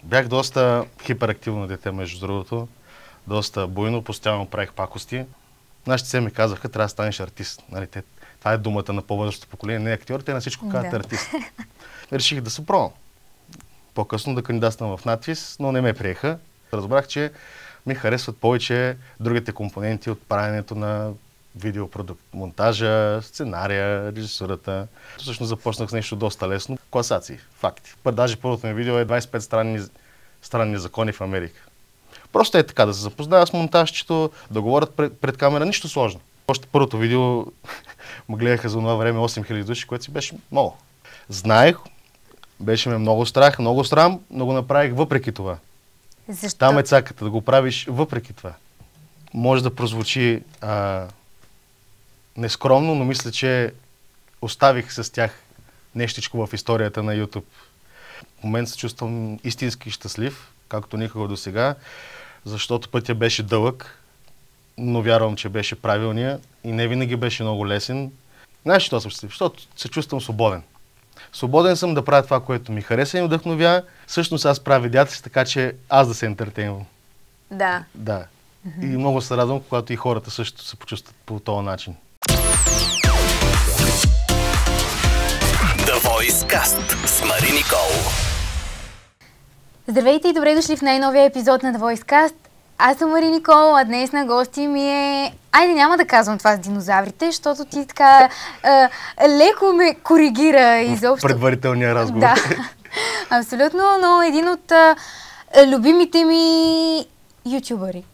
Бях доста хиперактивно дете, между другото. Доста буйно, постоянно правих пакости. Нашите се ми казаха, трябва да станеш артист. Нали, това е думата на по-възрастното поколение. Не актьор, те на всичко казват артист. Реших да се пробвам. По-късно да кандидатствам в надвис, но не ме приеха. Разбрах, че ми харесват повече другите компоненти от правенето на видеопродукт. Монтажа, сценария, режисурата. Всъщност започнах с нещо доста лесно. Класации, факти. Даже първото ми видео е 25 странни закони в Америка. Просто е така, да се запозная с монтажчето, да говорят пред камера, нищо сложно. Още първото видео ме гледаха за това време 8000 души, което си беше много. Знаех, беше ме много страх, много срам, но го направих въпреки това. Защо? Там е цаката, да го правиш въпреки това. Може да прозвучи нескромно, но мисля, че оставих с тях нещичко в историята на YouTube. В момента се чувствам истински щастлив, както никога до сега, защото пътя беше дълъг, но вярвам, че беше правилния и не винаги беше много лесен. Знаеш, що съм щастлив? Защото се чувствам свободен. Свободен съм да правя това, което ми хареса и вдъхновя. Всъщност аз правя видеята си, така че аз да се ентертейнвам. Да. Да. И много се радвам, когато и хората също се почувстват по този начин. The Voice Cast с Мари Никол. Здравейте и добре дошли в най-новия епизод на The Voice Cast. Аз съм Мари Никол, а днес на гости ми е... Айде, няма да казвам това с динозаврите, защото ти така леко ме коригира изобщо. Предварителния разговор. Да, абсолютно, но един от любимите ми ютубъри,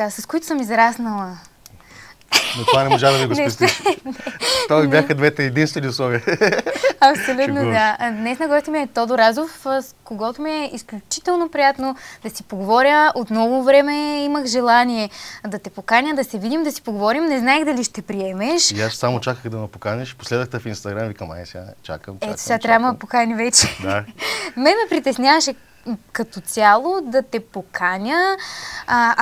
с които съм израснала. Но това не можа да ви го спестиш. Това бяха двете единствени условия. Абсолютно, да. Днес на гости ми е Тодор Азов, с когото ми е изключително приятно да си поговоря. От много време имах желание да те поканя, да се видим, да си поговорим. Не знаех дали ще приемеш. И аз само чаках да ме поканиш. Последвах те в Инстаграм, викам, сега чакам. Ето, сега трябва да ме покани вече. Да. Мен ме притесняваше като цяло да те поканя.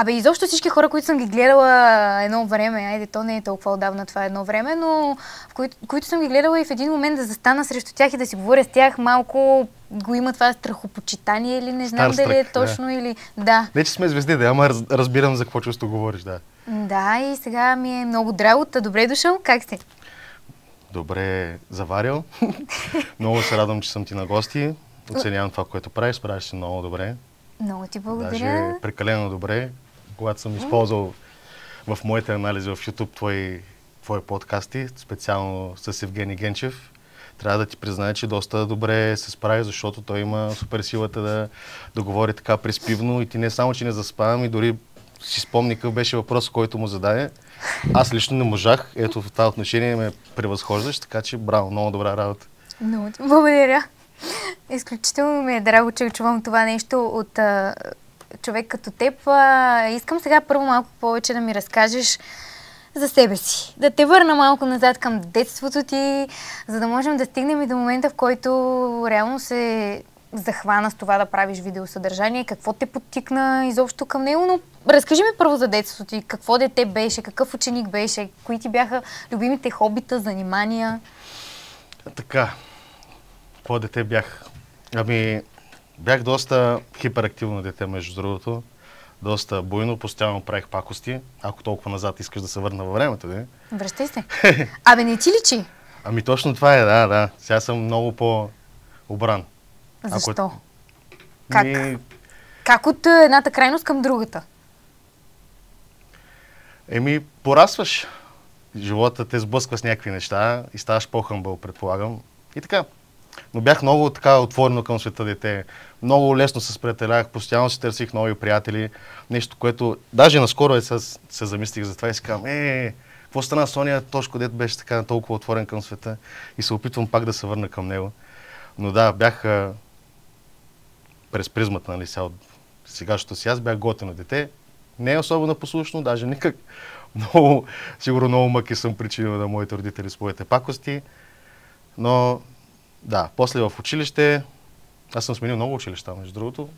Изобщо всички хора, които съм ги гледала едно време, айде, то не е толкова отдавна това едно време, но които съм ги гледала и в един момент да застана срещу тях и да си говоря с тях, малко го има това страхопочитание или не знам дали е точно или... Да. Не, че сме звезди, да, ама разбирам за какво чувство говориш, да. Да, и сега ми е много драго. Добре дошъл, как сте? Добре заварил. Много се радвам, че съм ти на гости. Оценявам това, което правиш, справиш се много добре. Много ти благодаря. Даже прекалено добре. Когато съм използвал в моите анализи в YouTube твои подкасти, специално с Евгений Генчев, трябва да ти призная, че доста добре се справи, защото той има супер силата да говори така приспивно и ти не само, че не заспавам и дори си спомни какъв беше въпрос, който му зададе. Аз лично не можах. Ето в това отношение ме превъзхождаш, така че браво, много добра работа. Много ти благодаря. Изключително ми е драго, че чувам това нещо от човек като теб. Искам сега първо малко повече да ми разкажеш за себе си. Да те върна малко назад към детството ти, за да можем да стигнем и до момента, в който реално се захвана с това да правиш видеосъдържание. Какво те подтикна изобщо към него, но разкажи ми първо за детството ти. Какво дете беше, какъв ученик беше, кои ти бяха любимите хобита, занимания? Така. Какво дете бях? Бях доста хиперактивно дете, между другото. Доста буйно, постоянно правих пакости. Ако толкова назад искаш да се върна във времето, да? Връщай се. Не ти личи? Точно това е, да. Сега съм много по-обран. Защо? Как от едната крайност към другата? Порастваш. Живота те сблъсква с някакви неща и ставаш по-хъмбъл, предполагам. И така. Но бях много така отворено към света дете. Много лесно се сприятелях, постоянно си търсих нови приятели. Нещо, което даже наскоро се замислих за това и си казвам, какво стана с ония Тошко, дет беше така толкова отворен към света и се опитвам пак да се върна към него. Но да, бях през призмата, нали, сега от сегашното си аз бях готино дете. Не е особено послушно, даже никак. Сигурно много мъки съм причинил на моите родители с моите пакости. Но да, после в училище, аз съм сменил много училища, между другото.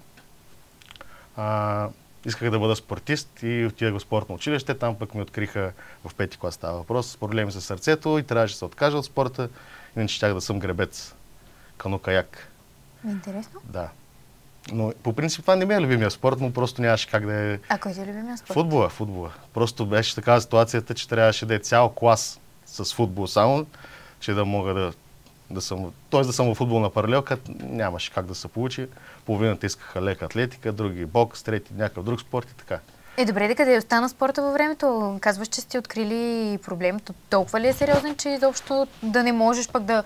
Исках да бъда спортист и отидах в спортно училище. Там пък ми откриха в 5-ти клас става въпрос с проблеми с сърцето и трябваше да се откажа от спорта. Иначе щях да съм гребец, кану-каяк. Интересно. Да. Но по принцип това не ми е любимия спорт, но просто нямаше как да е... А кой ти е любимия спорт? Футбола. Просто беше такава ситуацията, че трябваше да е цял клас с футбол само, че да мога да съм... Т.е. да съм в футболна паралелка, нямаше как да се получи. Половината искаха лека атлетика, други бокс, трети някакъв друг спорт и така. Добре, да къде остана спорта във времето? Казваш, че сте открили проблем. Толкова ли е сериозен, че изобщо да не можеш пък да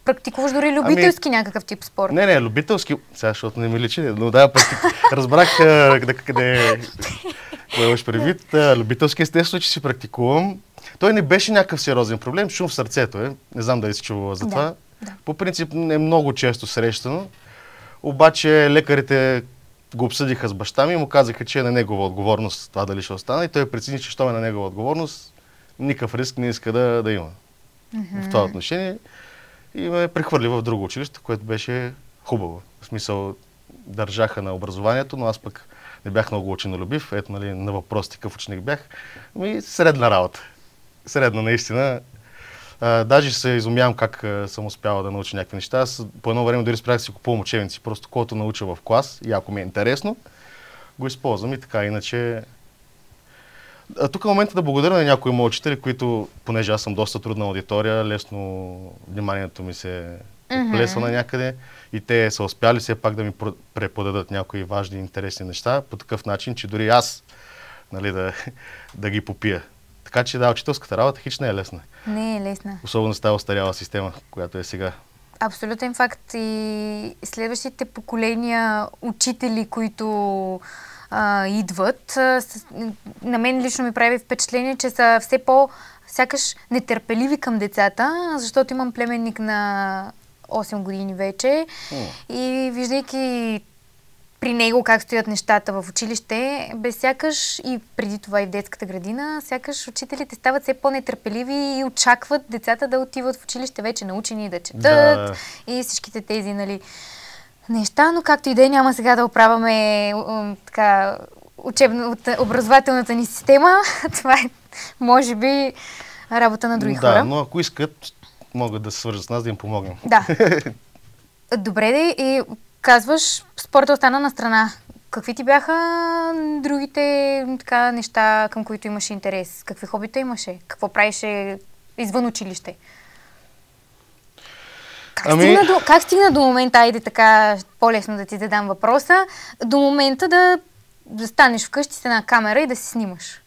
практикуваш дори любителски някакъв тип спорт? Не, любителски, сега, защото не ми личи, но да, разбрах къде имаш предвид. Любителски естествено, че си практикувам. Той не беше някакъв сериозен проблем, шум в сърцето е. Не знам дали си чувала за това. Да. По принцип не много често срещано, обаче лекарите го обсъдиха с баща ми и му казаха, че е на негова отговорност това дали ще остане и той прецени, че щом е на негова отговорност, никакъв риск не иска да има в това отношение и ме прехвърли в друго училище, което беше хубаво. В смисъл, държаха на образованието, но аз пък не бях много ученолюбив. Ето, нали, на въпросите какъв ученик бях. Средна работа. Средна, наистина. Даже се изумявам как съм успяла да науча някакви неща. Аз по едно време дори спрях да си купувам учебници. Просто когато науча в клас и ако ми е интересно, го използвам и така. Иначе... Тук е момента да благодаря на някои мои учители, които, понеже аз съм доста трудна аудитория, лесно вниманието ми се отплесва на някъде и те са успяли все пак да ми преподадат някои важни и интересни неща по такъв начин, че дори аз, нали, да ги попия. Така че да, учителската работа хич не е лесна. Не е лесна. Особено с тази остаряла система, която е сега. Абсолютен факт. И следващите поколения учители, които идват, на мен лично ми прави впечатление, че са все сякаш нетърпеливи към децата, защото имам племенник на 8 години вече и виждайки при него как стоят нещата в училище, без сякаш и преди това и в детската градина, сякаш учителите стават все по-нетърпеливи и очакват децата да отиват в училище вече научени да четат и всичките тези, нали, неща, но както и да е, няма сега да оправяме така образователната ни система. Това е, може би, работа на други хора. Да, но ако искат, могат да се свържат с нас, да им помогнем. Да. Добре, и казваш, спорта остана на страна. Какви ти бяха другите така неща, към които имаше интерес? Какви хобита имаше? Какво правеше извън училище? Как стигна до момента, айде така по-лесно да ти задам въпроса, до момента да станеш вкъщи с една камера и да си снимаш?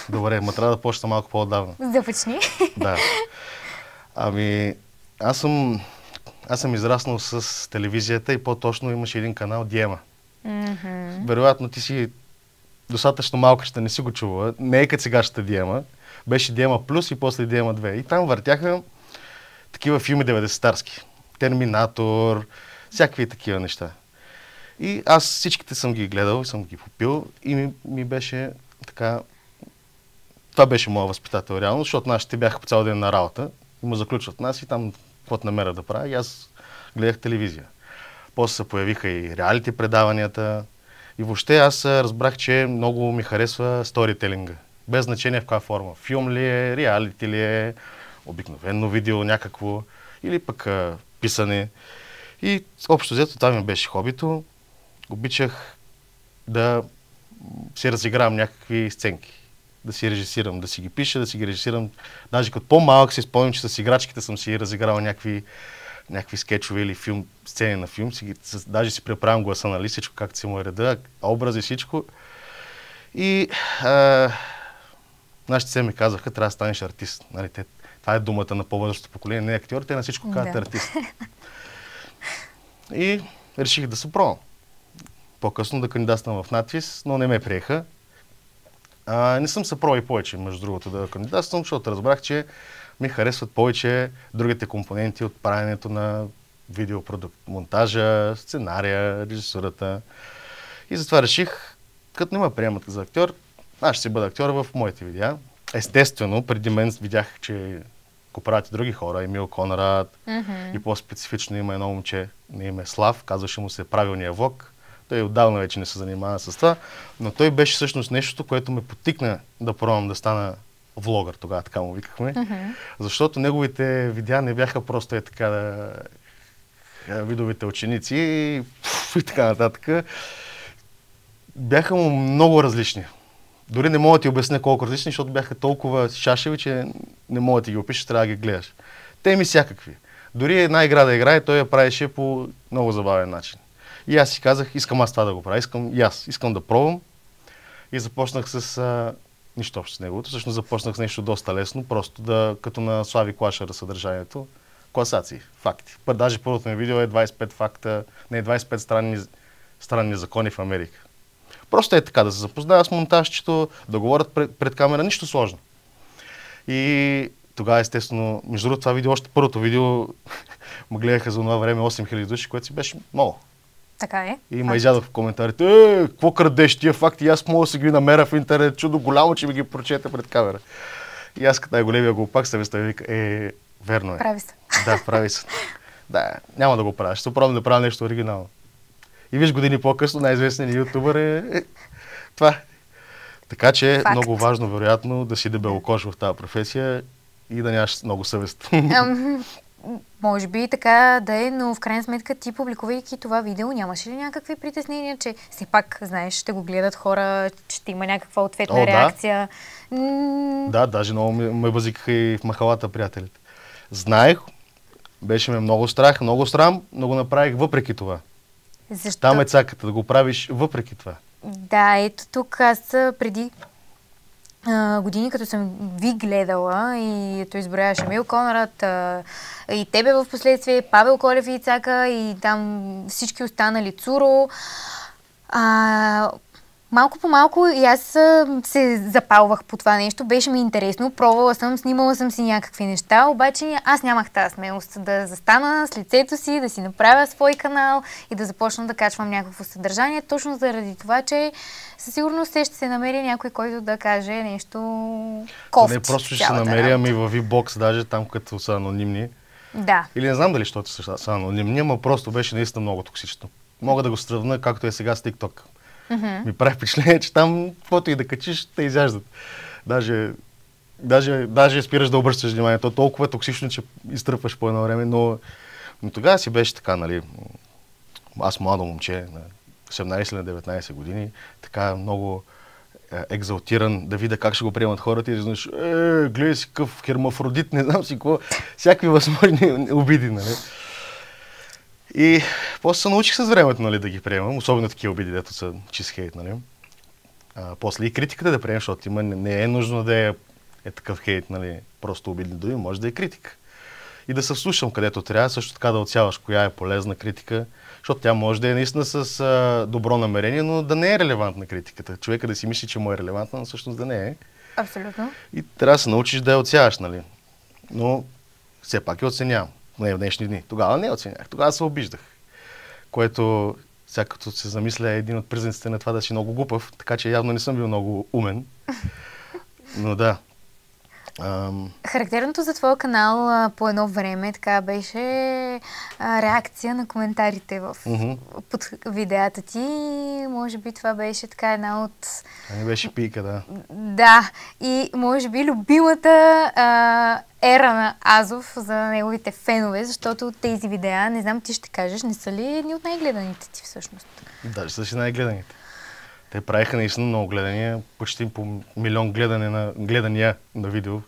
Добре, ма трябва да почна малко по-отдавна. Започни. Да. Аз съм израснал с телевизията и по-точно имаше един канал Диема. Вероятно ти си достатъчно малка, ще не си го чувала. Не е като сегашната Диема. Беше Диема Плюс и после Диема 2. И там въртяха такива филми 90-тарски. Терминатор, всякакви такива неща. И аз всичките съм ги гледал, съм ги попил и ми беше така... Това беше моя възпитател реално, защото нашите бяха по цял ден на работа и му заключват нас и там каквото намеря да правя и аз гледах телевизия. После се появиха и реалити предаванията и въобще аз разбрах, че много ми харесва сторителинга. Без значение в каква форма. Филм ли е, реалити ли е, обикновено видео някакво или пък писане. И общо взето това ми беше хобито. Обичах да си разигравам някакви сценки. Да си режисирам, да си ги пиша, да си ги режисирам. Даже като по-малък си спомням, че с играчките съм си разиграл някакви скетчове или сцени на филм. Даже си преправям гласа, нали, всичко, както си му е реда, образи, всичко. И нашите се ми казаха, трябва да станеш артист. Нали, това е думата на по-възрастното поколение, не актьор, те на всичко казват артист. И реших да се пробвам. По-късно да кандидатствам в надвис, но не ме приеха. Не съм се пробвал и повече, между другото, да кандидатствам, защото разбрах, че ми харесват повече другите компоненти от правенето на видеопродукт. Монтажа, сценария, режисурата. И затова реших, като не ме приемат за актьор, аз ще си бъда актьор в моите видеа. Естествено, преди мен видях, че го правят и други хора, Емил Конрад, и по-специфично има едно момче на име Слав, казваше му се Правилния влог. Той отдавна вече не се занимава с това, но той беше всъщност нещо, което ме потикна да пробвам да стана влогър, тогава така му викахме, защото неговите видеа не бяха просто така да видовите ученици и така нататък. Бяха му много различни. Дори не мога да ти обясня колко различни, защото бяха толкова шашеви, че не мога да ти ги опишеш, трябва да ги гледаш. Те ми всякакви. Дори една игра да играе, той я правеше по много забавен начин. И аз си казах, искам аз това да го правя, искам да пробвам. И започнах с нищо общо с неговото. Всъщност започнах с нещо доста лесно, просто като на Слави Клашера съдържанието. Класации, факти. Даже първото ми видео е 25 факта, 25 странни закони в Америка. Просто е така, да се запозная с монтажчето, да говорят пред камера, нищо сложно. И тогава, естествено, между другото, това видео, още първото видео, ме гледаха за това време 8000 души, което си беше много. Така е. И ме изядох в коментарите, какво крадеш тия факти, аз мога да си ги намеря в интернет, чудо голямо, че ми ги прочете пред камера. И аз като най-големия глупак съвестта ми вика, верно е. Прави се. Да, прави се. Да, няма да го правя, ще пробвам да правя нещо оригинално. И виж, години по-късно най-известният ютубър е това. Така че е много важно, вероятно, да си дебелокож в тази професия и да нямаш много съвест. Може би така да е, но в крайна сметка ти, публикувайки това видео, нямаш ли някакви притеснения, че все пак, знаеш, ще го гледат хора, ще има някаква ответна реакция? Да, даже много ме базикаха и в махалата приятелите. Знаех, беше ме много страх, много срам, но го направих въпреки това. Защо? Там е цаката, да го правиш въпреки това. Да, ето тук аз преди години, като съм ви гледала и ето изброяваше Мил Конрад, и тебе в последствие, Павел Колев и Ицака и там всички останали, Цуро. Малко по малко и аз се запалвах по това нещо, беше ми интересно, пробвала съм, снимала съм си някакви неща, обаче аз нямах тази смелост да застана с лицето си, да си направя свой канал и да започна да качвам някакво съдържание, точно заради това, че със сигурност ще се намери някой, който да каже нещо кофти. Не просто ще се намери, ами във V-Box, даже там, като са анонимни. Да. Или не знам дали, защото са анонимни, но просто беше наистина много токсично. Мога да го сравня, както е сега с TikTok. Ми прави впечатление, че там, каквото и да качиш, те изяждат. Даже спираш да обръщаш внимание. То толкова е токсично, че изтръпваш по едно време, но тогава си беше така, нали, аз младо момче, на 18 на 19 години, така много екзалтиран, да видя как ще го приемат хората и да знаеш, гледай си къв хермафродит, не знам си какво, всякакви възможни обиди, нали. И после се научих с времето, нали, да ги приемам, особено такива обиди, дето са чист хейт, нали. После и критиката да приемам, защото не е нужно да е такъв хейт, нали, просто обидни думи, може да е критика. И да се вслушам където трябва, също така да отсяваш коя е полезна критика, защото тя може да е наистина с добро намерение, но да не е релевантна критиката. Човека да си мисли, че му е релевантна, но всъщност да не е. Абсолютно. И трябва да се научиш да я отсяваш, нали. Но все пак я оценявам. Не в днешни дни. Тогава не оценях. Тогава се обиждах. Което, сега като се замисля, е един от признаците на това да си много глупав, така че явно не съм бил много умен. Но да. Характерното за твоя канал по едно време така беше реакция на коментарите под видеята ти. Може би това беше така една от... Не беше пика, да. Да. И може би любимата ера на Азов за неговите фенове, защото тези видеа, не знам ти ще кажеш, не са ли едни от най-гледаните ти всъщност? Даже са си най-гледаните. Те правиха наистина много гледания, почти по милион гледания на видео,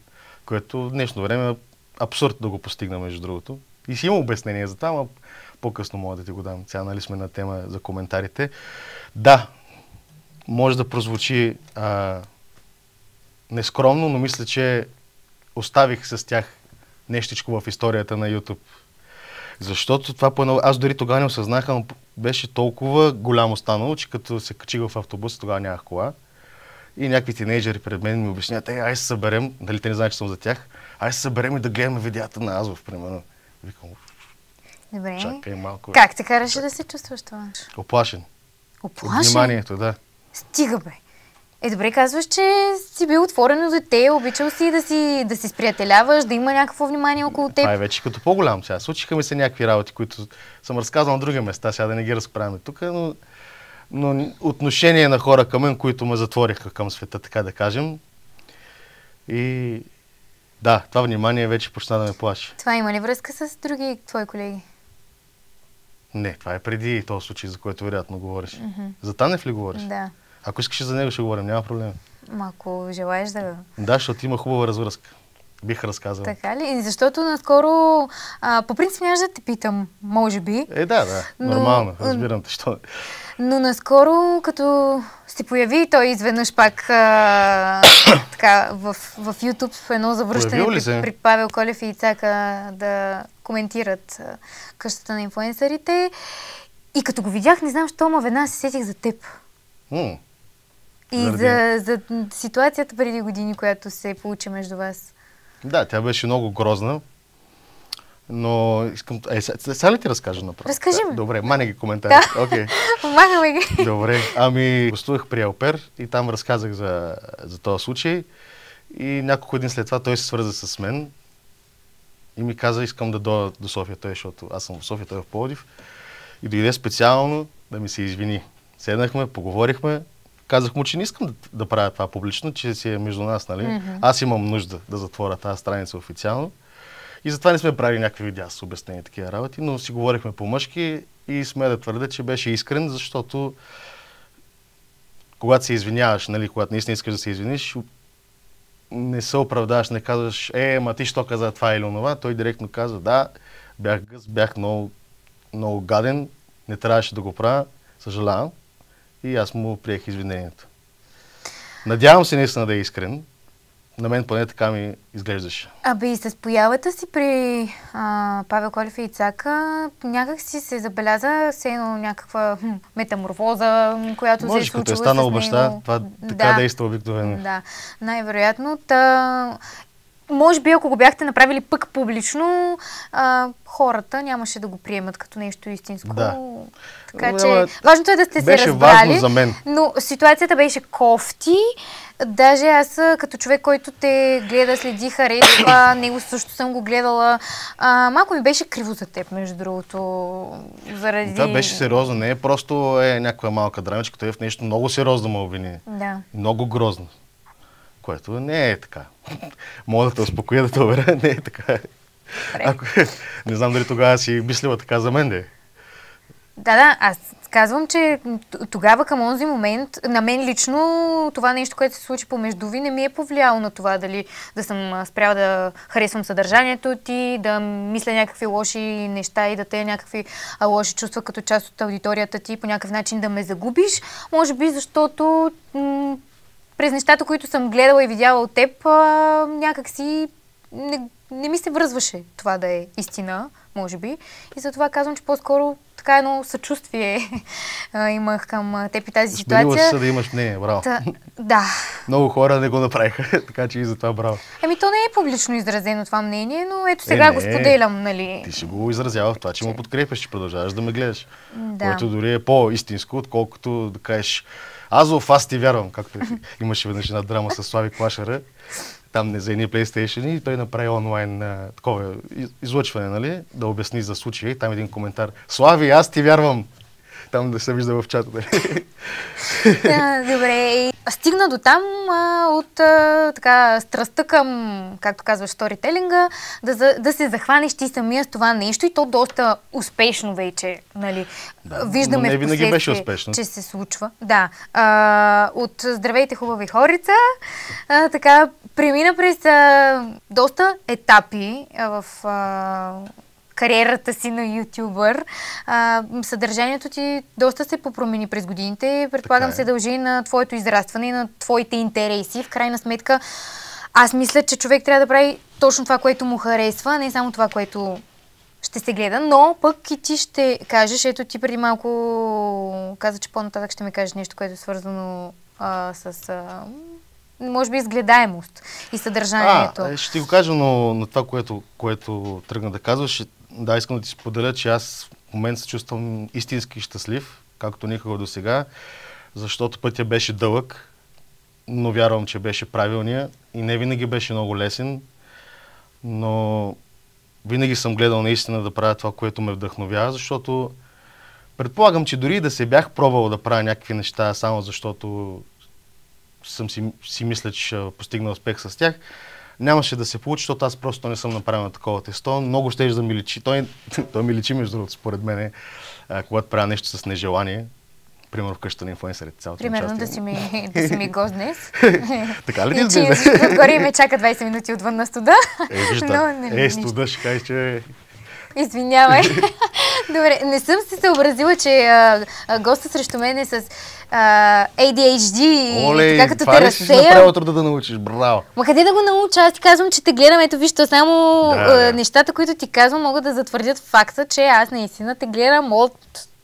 което в днешно време е абсурд да го постигна, между другото. И си има обяснение за това, но по-късно мога да ти го дам. Сега, нали, сме на тема за коментарите. Да, може да прозвучи нескромно, но мисля, че оставих с тях нещичко в историята на YouTube. Защото това аз дори тогава не осъзнах, но беше толкова голямо станало, че като се качих в автобус, тогава нямах кола. И някакви тинейджери пред мен ми обясняват, айде се съберем, дали те не знаят, че съм за тях, айде се съберем и да гледаме видеята на Азов, примерно. Викам, добре. Чакай малко. Как те караше да се чувстваш това? Оплашен. Оплашен? От вниманието, да. Стига, бе. Добре, казваш, че си бил отворено дете, обичал си да си сприятеляваш, да има някакво внимание около теб. Това е вече като по-голям сега. Случиха ми се някакви работи, които съм разказал на други места, сега да не ги разправяме тук, но отношение на хора към мен, които ме затвориха към света, така да кажем. И да, това внимание вече почна да ме плаши. Това има ли връзка с други твои колеги? Не, това е преди този случай, за който вероятно говориш. За Танев ли говориш? Да. Ако искаш и за него ще говорим, няма проблем. Ако желаеш да... Да, защото има хубава развръзка. Бих разказал. Така ли? И защото наскоро... по принцип нямаш да те питам, може би. Да, нормално. Разбирам те, що. Но наскоро, като се появи той изведнъж пак така, в YouTube в едно завръщане при Павел Колев и Ицака да коментират къщата на инфлуенсърите. И като го видях, не знам защо, ма веднага се сетих за теб. И за ситуацията преди години, която се получи между вас. Да, тя беше много грозна. Но искам... сега ли ти разкажа направо? Разкажи ми. Добре, мане ги коментари. Да. Okay. Махаме ги. Добре. Гостувах при Алпер и там разказах за този случай. И няколко дни след това той се свърза с мен и ми каза, искам да дойда до София, защото аз съм в София, той е в Пловдив. И дойде специално да ми се извини. Седнахме, поговорихме. Казах му, че не искам да правя това публично, че си е между нас, нали? Аз имам нужда да затворя тази страница официално. И затова не сме правили някакви видеа с обяснения такива работи, но си говорихме по-мъжки и сме да твърдя, че беше искрен, защото когато се извиняваш, нали, когато наистина искаш да се извиниш, не се оправдаваш, не казваш, ма ти що каза това или онова, той директно каза, да, бях гъс, бях много, много гаден, не трябваше да го правя, съжалявам. И аз му приех извинението. Надявам се наистина да е искрен. На мен поне така ми изглеждаше. И с появата си при Павел Колев и Ицака, някак си се забеляза все едно някаква метаморфоза, която се е случила с него. Може, като е станал баща, това така действа обикновено. Да, най-вероятно. Може би, ако го бяхте направили пък публично, хората нямаше да го приемат като нещо истинско. Да. Така че, важното е да сте се разбрали, за мен. Но ситуацията беше кофти. Даже аз като човек, който те гледа, следи, харесва, него също съм го гледала. Малко ми беше криво за теб, между другото. Заради... Това беше сериозно, не е просто някаква малка драмичка, той е в нещо много сериозно ме обвини. Да. Много грозно. Което не е така. Мога да те успокоя, да те уверя, не е така. Не знам дали тогава си мислила така за мен, Да, аз казвам, че тогава към онзи момент, на мен лично това нещо, което се случи помежду ви, не ми е повлияло на това дали да съм спряла да харесвам съдържанието ти, да мисля някакви лоши неща и да те някакви лоши чувства като част от аудиторията ти, по някакъв начин да ме загубиш. Може би защото през нещата, които съм гледала и видяла от теб, някакси не ми се връзваше това да е истина, може би. И затова казвам, че по-скоро така едно съчувствие имах към теб и тази ситуация. Сменила се да имаш мнение, браво. Да. Много хора не го направиха, така че и затова браво. То не е публично изразено това мнение, но ето сега го споделям, нали. Ти си го изразява в това, че му подкрепяш, че продължаваш да ме гледаш. Да. Което дори е по-истинско, отколкото да кажеш аз ти вярвам, както имаше веднъж една драма с Слави Клашера. Там не за едни PlayStation и той направи онлайн такова излъчване, нали, да обясни за случая. И там един коментар. Слави, аз ти вярвам. Там да се вижда в чата. Добре. Стигна до там от така страстта към, както казваш, сторителинга, да се захванеш ти самия с това нещо и то доста успешно вече, нали. Да, виждаме не винаги беше успешно, че се случва. Да. От Здравейте, хубави хорица, така премина през доста етапи в кариерата си на ютубър. Съдържанието ти доста се попромени през годините. Предполагам се дължи на твоето израстване и на твоите интереси. В крайна сметка, аз мисля, че човек трябва да прави точно това, което му харесва, не само това, което ще се гледа, но пък и ти ще кажеш, ето ти преди малко каза, че по-нататък ще ми кажеш нещо, което е свързано с може би изгледаемост и съдържанието. Ще ти го кажа, но на това, което тръгна да казваш, да, искам да ти споделя, че аз в момента се чувствам истински щастлив, както никога до сега, защото пътя беше дълъг, но вярвам, че беше правилния и не винаги беше много лесен, но винаги съм гледал наистина да правя това, което ме вдъхновява, защото предполагам, че дори да се бях пробвал да правя някакви неща, само защото си мисля, че ще постигна успех с тях, нямаше да се получи, защото аз просто не съм направил на такова тесто. Много ще да ми личи. Той ми личи, между другото, според мен, когато правя нещо с нежелание. Примерно в къщата на инфлуенсърите. Цялото Примерно да си ми гост днес. Така ли ти излиза? изглежда? Отгоре и ме чака 20 минути отвън на студа. Вижда. Студа ще кажеш, че... Извинявай. Добре, не съм се съобразила, че госта срещу мен е с ADHD и така като те разсея. Това ли си направил труда да научиш? Браво! Ма къде да го науча? Аз ти казвам, че те гледам. Ето вижте, само нещата, които ти казвам, могат да затвърдят факта, че аз наистина те гледам от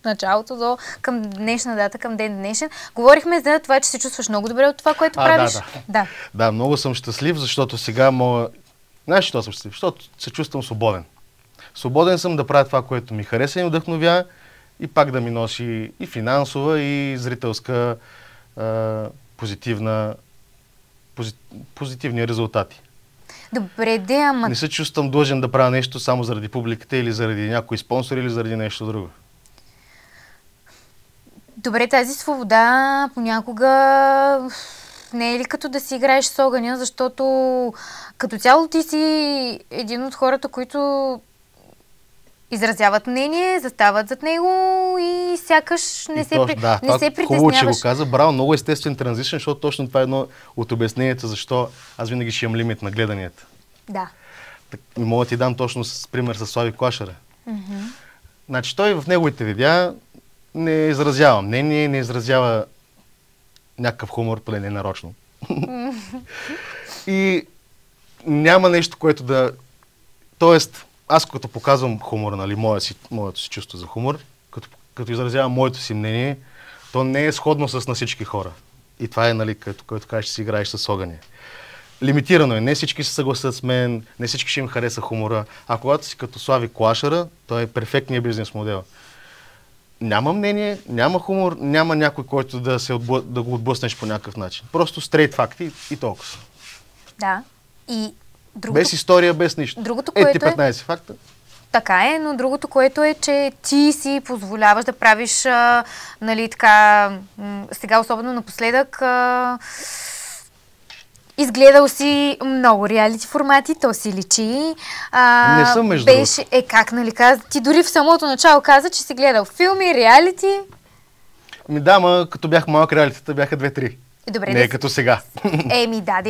началото до към днешна дата, към ден днешен. Говорихме за това, че се чувстваш много добре от това, което правиш. Да, много съм щастлив, защото сега мога... Знаеш, що съм щастлив? Защото се чувствам свободен. Свободен съм да правя това, което ми хареса и вдъхновя и пак да ми носи и финансова, и зрителска позитивни резултати. Добре, ама... Не се чувствам длъжен да правя нещо само заради публиката или заради някой спонсор или заради нещо друго. Добре, тази свобода понякога не е ли като да си играеш с огъня, защото като цяло ти си един от хората, които изразяват мнение, застават зад него и сякаш не се притесняваш. Хубаво, че го каза. Браво, много естествен транзишън, защото точно това е едно от обясненията, защо аз винаги ще имам лимит на гледанията. Да. Мога да ти дам точно пример с Слави Клашера. Значи той в неговите видеа не изразява мнение, не изразява някакъв хумор, поне не нарочно. И няма нещо, което да... Тоест, аз като показвам хумора, нали, моето си чувство за хумор, като изразявам моето си мнение, то не е сходно с на всички хора. И това е, нали, като кажеш, че си играеш с огъня. Лимитирано е. Не всички се съгласят с мен, не всички ще им хареса хумора. А когато си като Слави Клашера, той е перфектният бизнес модел. Няма мнение, няма хумор, няма някой, който да го отблъснеш по някакъв начин. Просто стрейт факти и толкова. Да. И другото... Без история, без нищо. Другото, което 15 факта. Така е, но другото, което е, че ти си позволяваш да правиш, нали, така, сега особено напоследък, изгледал си много реалити формати, то си личи. Не съм между другото. Как, нали, каза? Ти дори в самото начало каза, че си гледал филми, реалити. Да, ма като бях малък, реалитета бяха 2-3. Добре, не е като сега.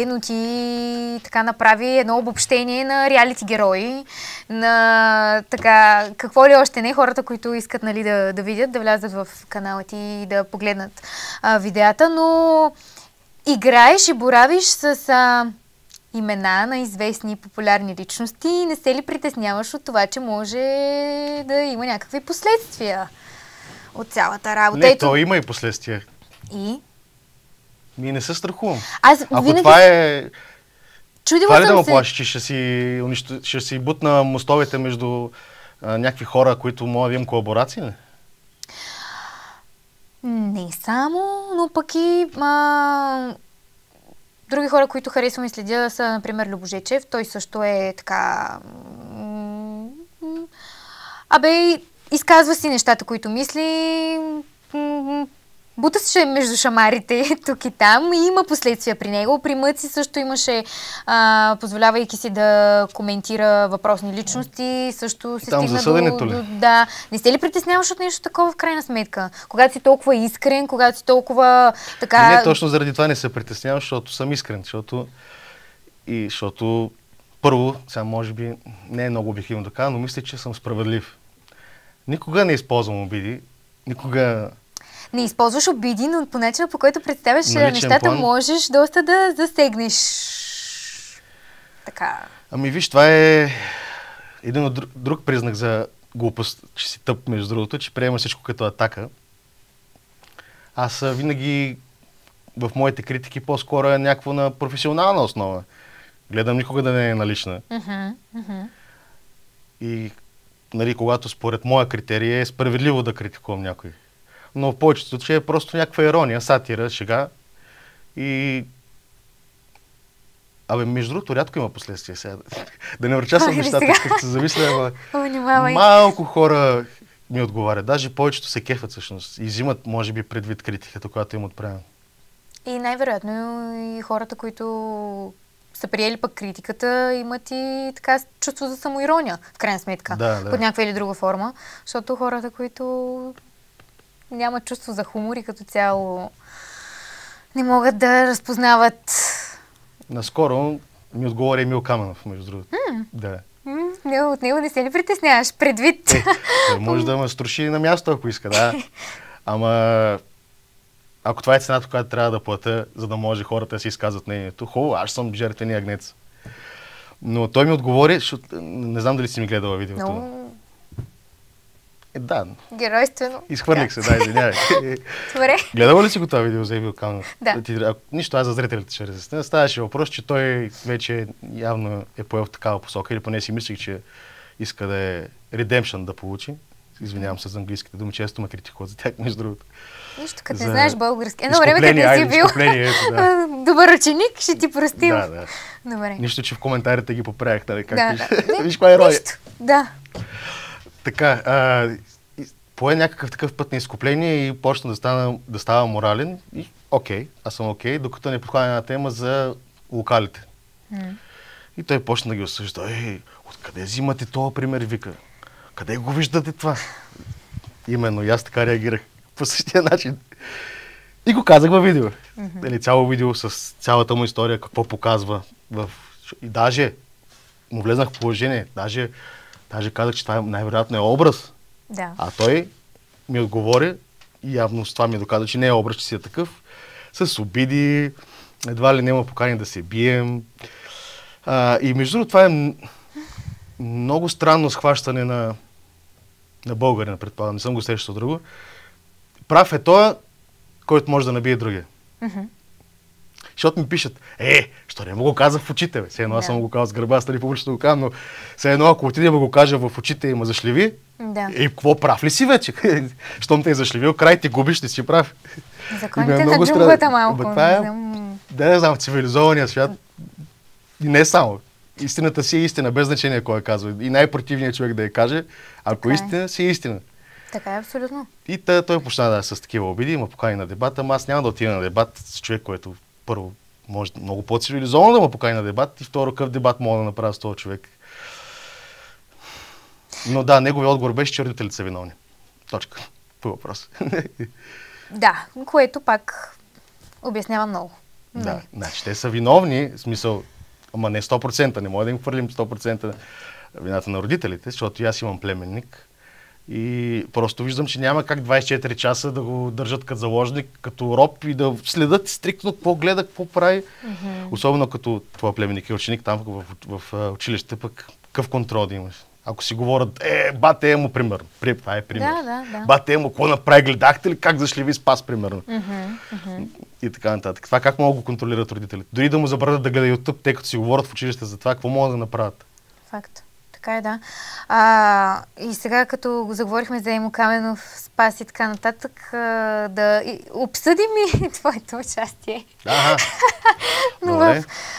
Но ти така направи едно обобщение на реалити герои, на така, какво ли още не, хората, които искат, нали, да видят, да влязат в канала ти и да погледнат видеята, но играеш и боравиш с имена на известни популярни личности и не се ли притесняваш от това, че може да има някакви последствия от цялата работа? Не, то има и последствия. И? Ние не се страхувам. Ако винаги... това е... Чудила ли да ме се... плаши, че ще си бутна мостовете между някакви хора, които могат да имам колаборации? Не? Не само, но пък и други хора, които харесвам и следя, са, например, Любожечев. Той също е така... изказва си нещата, които мисли... Бута се между шамарите тук и там и има последствия при него. При Мъци също имаше, позволявайки си да коментира въпросни личности, също се там стигна до... Да. Не се ли притесняваш от нещо такова в крайна сметка? Когато си толкова искрен, когато си толкова така... Не, точно заради това не се притеснявам, защото съм искрен, защото първо, сега може би не е много обективно така, но мисля, че съм справедлив. Никога не използвам обиди, никога... Не използваш обиди, но по начина, по който представяш нещата, можеш доста да засегнеш. Така. Ами виж, това е един от друг признак за глупост, че си тъп, между другото, че приема всичко като атака. Аз винаги в моите критики по-скоро е някакво на професионална основа. Гледам никога да не е налична. И нали, когато според моя критерий е справедливо да критикувам някой. Но в повечето случаи е просто някаква ирония, сатира, шега. И... между другото, рядко има последствия сега. Да не връчасвам нещата, като се замисля, малко хора ми отговарят. Даже повечето се кефят всъщност и взимат, може би, предвид критиката, която им отправям. И най-вероятно и хората, които са приели пък критиката, имат и така чувство за самоирония, в крайна сметка. Да. Под някаква или друга форма. Защото хората, които нямат чувство за хумор и като цяло не могат да разпознават. Наскоро ми отговори Емил Каменов, между другото. Да. От него не се ли притесняваш? Предвид. Той може да ме струши на място, ако иска, да. Ама ако това е цената, която трябва да платя, за да може хората да си изказват мнението, хубаво, аз съм жертвения агнец. Но той ми отговори, защото не знам дали си ми гледала видеото. Много Да. геройствено. Изхвърлих се, да, извинявай. Добре. Гледала ли си го това видео за Емил Каменов? Да. Нищо, аз за зрителите ще разясня. Ставаше въпрос, че той вече явно е поел в такава посока, или поне си мислих, че иска да е redemption да получи. Извинявам се за английските думи, често ме критикуват за тях, между другото. Нищо, като не знаеш български. Едно Изкупление, време, като не си бил да. добър ученик, ще ти простим. Да. Добре. Нищо, че в коментарите ги поправях, нали? Как Да. Виж каква ирония. Нищо. Да. Така, пое някакъв такъв път на изкупление и почна да става морален. И окей, аз съм окей, докато не подхвана една тема за локалите. И той почна да ги осъжда. Откъде взимате този пример, вика? Къде го виждате това? Именно, и аз така реагирах по същия начин. И го казах във видео. Цяло видео с цялата му история, какво показва. И даже му влезнах в положение. Даже казах, че това най-вероятно е образ. Да. А той ми отговори и явно с това ми доказа, че не е образ, че си е такъв. С обиди, едва ли няма покани да се бием. И между другото, това е много странно схващане на българина, предполагам. Не съм го срещал друго. Прав е той, който може да набие другия. Защото ми пишат, що не му го каза в очите, бе. Все едно аз съм го казал с гърба, стали публично го казвам, но все едно ако отиде го кажа в очите и ме зашлеви, какво прав ли си вече? Щом те е зашлевил, край ти губиш, не си прав. Законите на джунглата малко. Не знам, в цивилизования свят и не само. Истината си е истина, без значение кой я казва. И най-противният човек да я каже, ако истина си е истина. Така е, абсолютно. И той почна да с такива обиди, има покани на дебат, ама аз няма да отида на дебат с човек, който първо може много по-цивилизовано да ме покани на дебат и второ какъв дебат мога да направя с този човек. Но да, неговият отговор беше, че родителите са виновни. Точка. По въпрос. Да, което пак обяснява много. Да, значи те са виновни, в смисъл, ама не 100%, не може да им хвърлим 100% вината на родителите, защото аз имам племенник и просто виждам, че няма как 24 часа да го държат като заложник, като роб и да следят стриктно какво гледа, какво прави. Особено като твой племенник е ученик там в училище, пък какъв контрол да имаш. Ако си говорят, бате му, примерно. Това е пример. Да. Бате му, какво направи, гледахте ли как зашлеви спас, примерно. И така нататък. Това как могат да го контролират родителите? Дори да му забравят да гледа YouTube, те като си говорят в училище за това, какво могат да направят? Факт. Така е, да. И сега, като заговорихме за Емо Каменов, Спас и така нататък, да обсъдим и твоето участие. Но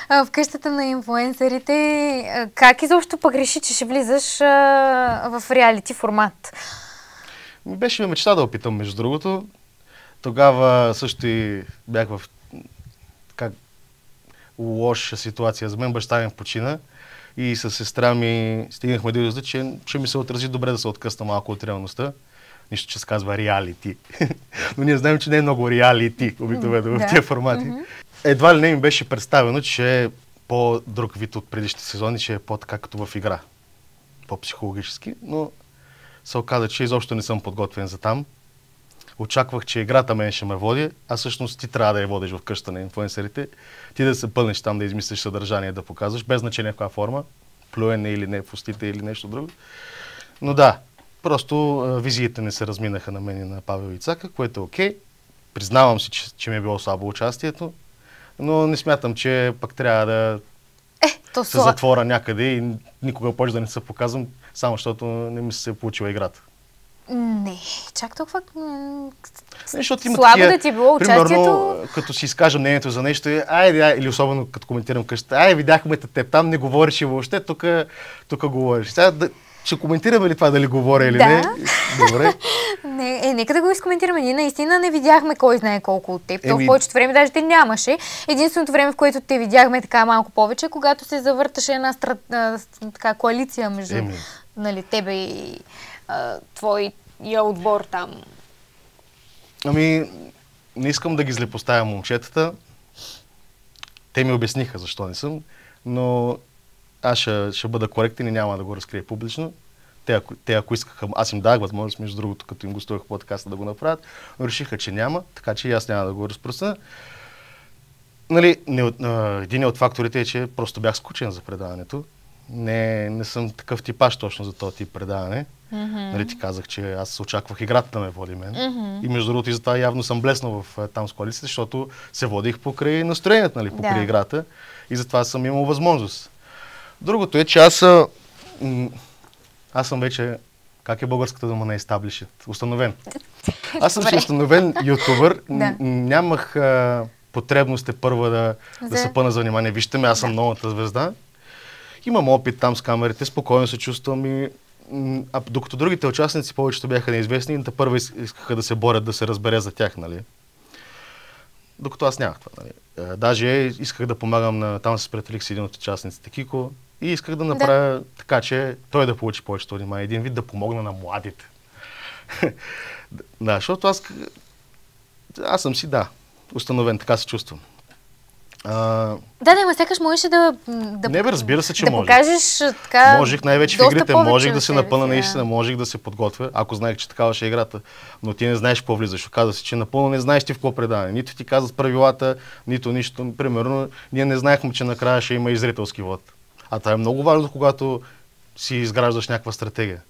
в къщата на инфлуенсърите, как изобщо пък реши, че ще влизаш в реалити формат? Беше ми мечта да опитам, между другото. Тогава също и бях в лоша ситуация. За мен баща ми почина. И със сестра ми стигнахме до извода, че ще ми се отрази добре да се откъсна малко от реалността. Нищо, че се казва реалити. Но ние знаем, че не е много реалити, обикновено в тези формати. Едва ли не ми беше представено, че е по-друг вид от предишните сезони, че е по-така като в игра. По-психологически, но се оказа, че изобщо не съм подготвен за там. Очаквах, че играта мен ще ме води, а всъщност ти трябва да я водиш в къщата на инфлуенсърите. Ти да се пълнеш там, да измислиш съдържание, да показваш, без значение в каква форма, плюене или не в устите или нещо друго. Но да, просто визиите не се разминаха на мен и на Павел Ицака, което е окей. Признавам си, че ми е било слабо участието, но не смятам, че пък трябва да се затворя някъде и никога повече да не се показвам, само защото не ми се е получила играта. Не, чак толкова слабо да ти е било участието. Примерно, като си изкажа мнението за нещо, или особено като коментирам къщата, видяхме те там, не говориш и въобще, тук говориш. Сега Ще коментираме ли това дали говоря или Да. не? Добре. Нека да го изкоментираме. Ние наистина не видяхме кой знае колко от теб. То в повечето време даже те нямаше. Единственото време, в което те видяхме така малко повече, когато се завърташе една така коалиция между нали, тебе и твоя отбор там. Ами, не искам да ги злепоставя момчетата. Те ми обясниха защо не съм, но аз ще бъда коректен и няма да го разкрия публично. Те ако искаха, аз им дах възможност, между другото, като им гостувах подкаста да го направят, но решиха, че няма, така че и аз няма да го разпространя. Нали, един от факторите е, че просто бях скучен за предаването. Не съм такъв типаж точно за този тип предаване. Нали, ти казах, че аз очаквах играта да ме води мен. И между другото и затова явно съм блеснал в там с коалицията, защото се водих покрай настроението, нали, покрай играта. И затова съм имал възможност. Другото е, че аз съм вече, как е българската дума на естаблишът? Установен. Аз съм си установен ютубър. Нямах потребност първа да се пъна за внимание. Вижте ме, аз съм новата звезда. Имам опит там с камерите, спокойно се чувствам и докато другите участници повечето бяха неизвестни, и първо искаха да се борят, да се разбере за тях, нали. Докато аз нямах това, нали. Даже исках да помагам там с приятелих с един от участниците, Кико, и исках да направя така, че той да получи повечето внимание. Един вид да помогна на младите. Да, защото аз съм си, установен, така се чувствам. Ма сякаш можеше да не бе, разбира се, че да може. покажеш така. Можех най-вече в игрите, можех да се напъна наистина, можех да се подготвя, ако знаех, че такава ще е играта. Но ти не знаеш какво влизаш. Оказва се, че напълно не знаеш ти в какво предаване. Нито ти казват правилата, нито нищо. Примерно, ние не знаехме, че накрая ще има и зрителски вод. А това е много важно, когато си изграждаш някаква стратегия.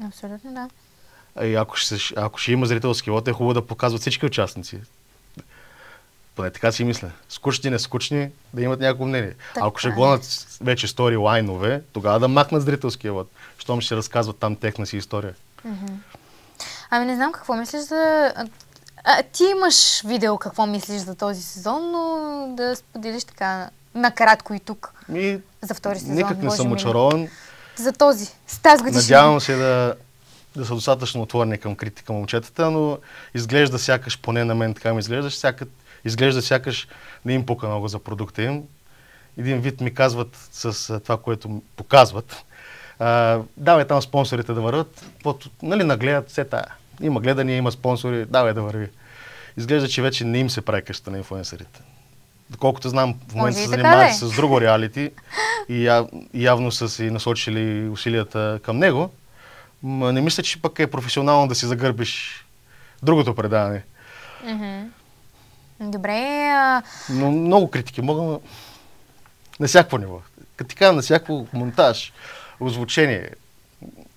Абсолютно, да. И ако ще има зрителски вод, е хубаво да показват всички участници. Поне така си мисля. Скучни, не скучни, да имат някакво мнение. Ако ще гонят вече сторилайнове, тогава да махнат зрителския вод. Щом ще разказват там техна си история. Ами не знам какво мислиш за... ти имаш видео какво мислиш за този сезон, но да споделиш така накратко и тук. За втори сезон. Никак не съм очарован. За този, с тази годишна. Надявам се да са достатъчно отворени към критика момчетата, но изглежда сякаш, поне на мен така ми изглежда сякаш не им пука много за продукта им. Един вид ми казват с това, което показват. Давай там спонсорите да върват, нали нагледат все тая. Има гледания, има спонсори, давай да върви. Изглежда, че вече не им се прави къщата на инфлуенсърите. Доколкото знам, в момента се занимават с друго реалити и явно са си насочили усилията към него. Не мисля, че пък е професионално да си загърбиш другото предаване. Добре. Но много критики мога на всяко ниво. Като ти кажа, на всяко монтаж, озвучение.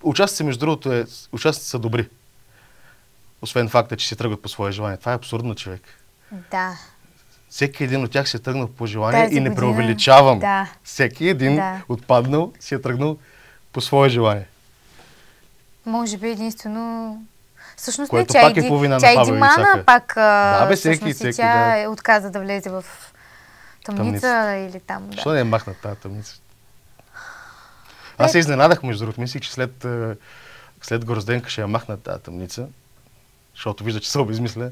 Участници, между другото, участници са добри. Освен факта, че се тръгват по свое желание. Това е абсурдно, човек. Да. Всеки един от тях се е тръгнал по желание и не преувеличавам. Всеки един отпаднал си е тръгнал по свое желание. Може би единствено... Всъщност което не, пак е половина на Павел Димана пак всеки, тя отказа да влезе в тъмница или там. Защо не е махнат тази тъмница? Аз се изненадах, между другото. Мислих, че след Грозденка ще я махнат тази тъмница, защото вижда, че се обезмисля.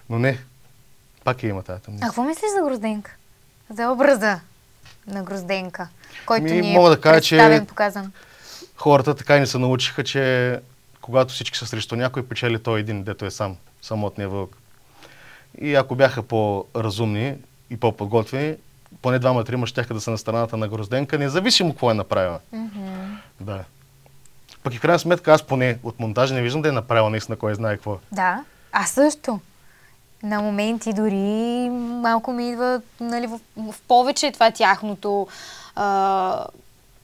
Но не, пак я има тази тъмница. А какво мислиш за Грозденка? За образа на Грозденка, който ни мога да кажа, представен, показан. Хората така и не се научиха, че когато всички са срещу някой, печели той един, дето е самотния вълк. И ако бяха по-разумни и по-подготвени, поне двама-трима щяха да са на страната на Грозденка, независимо какво е направила. Да. Пък и в крайна сметка аз поне от монтажа не виждам да е направила наистина кой знае какво. Да, аз също. На моменти дори малко ми идва, нали, в повече това тяхното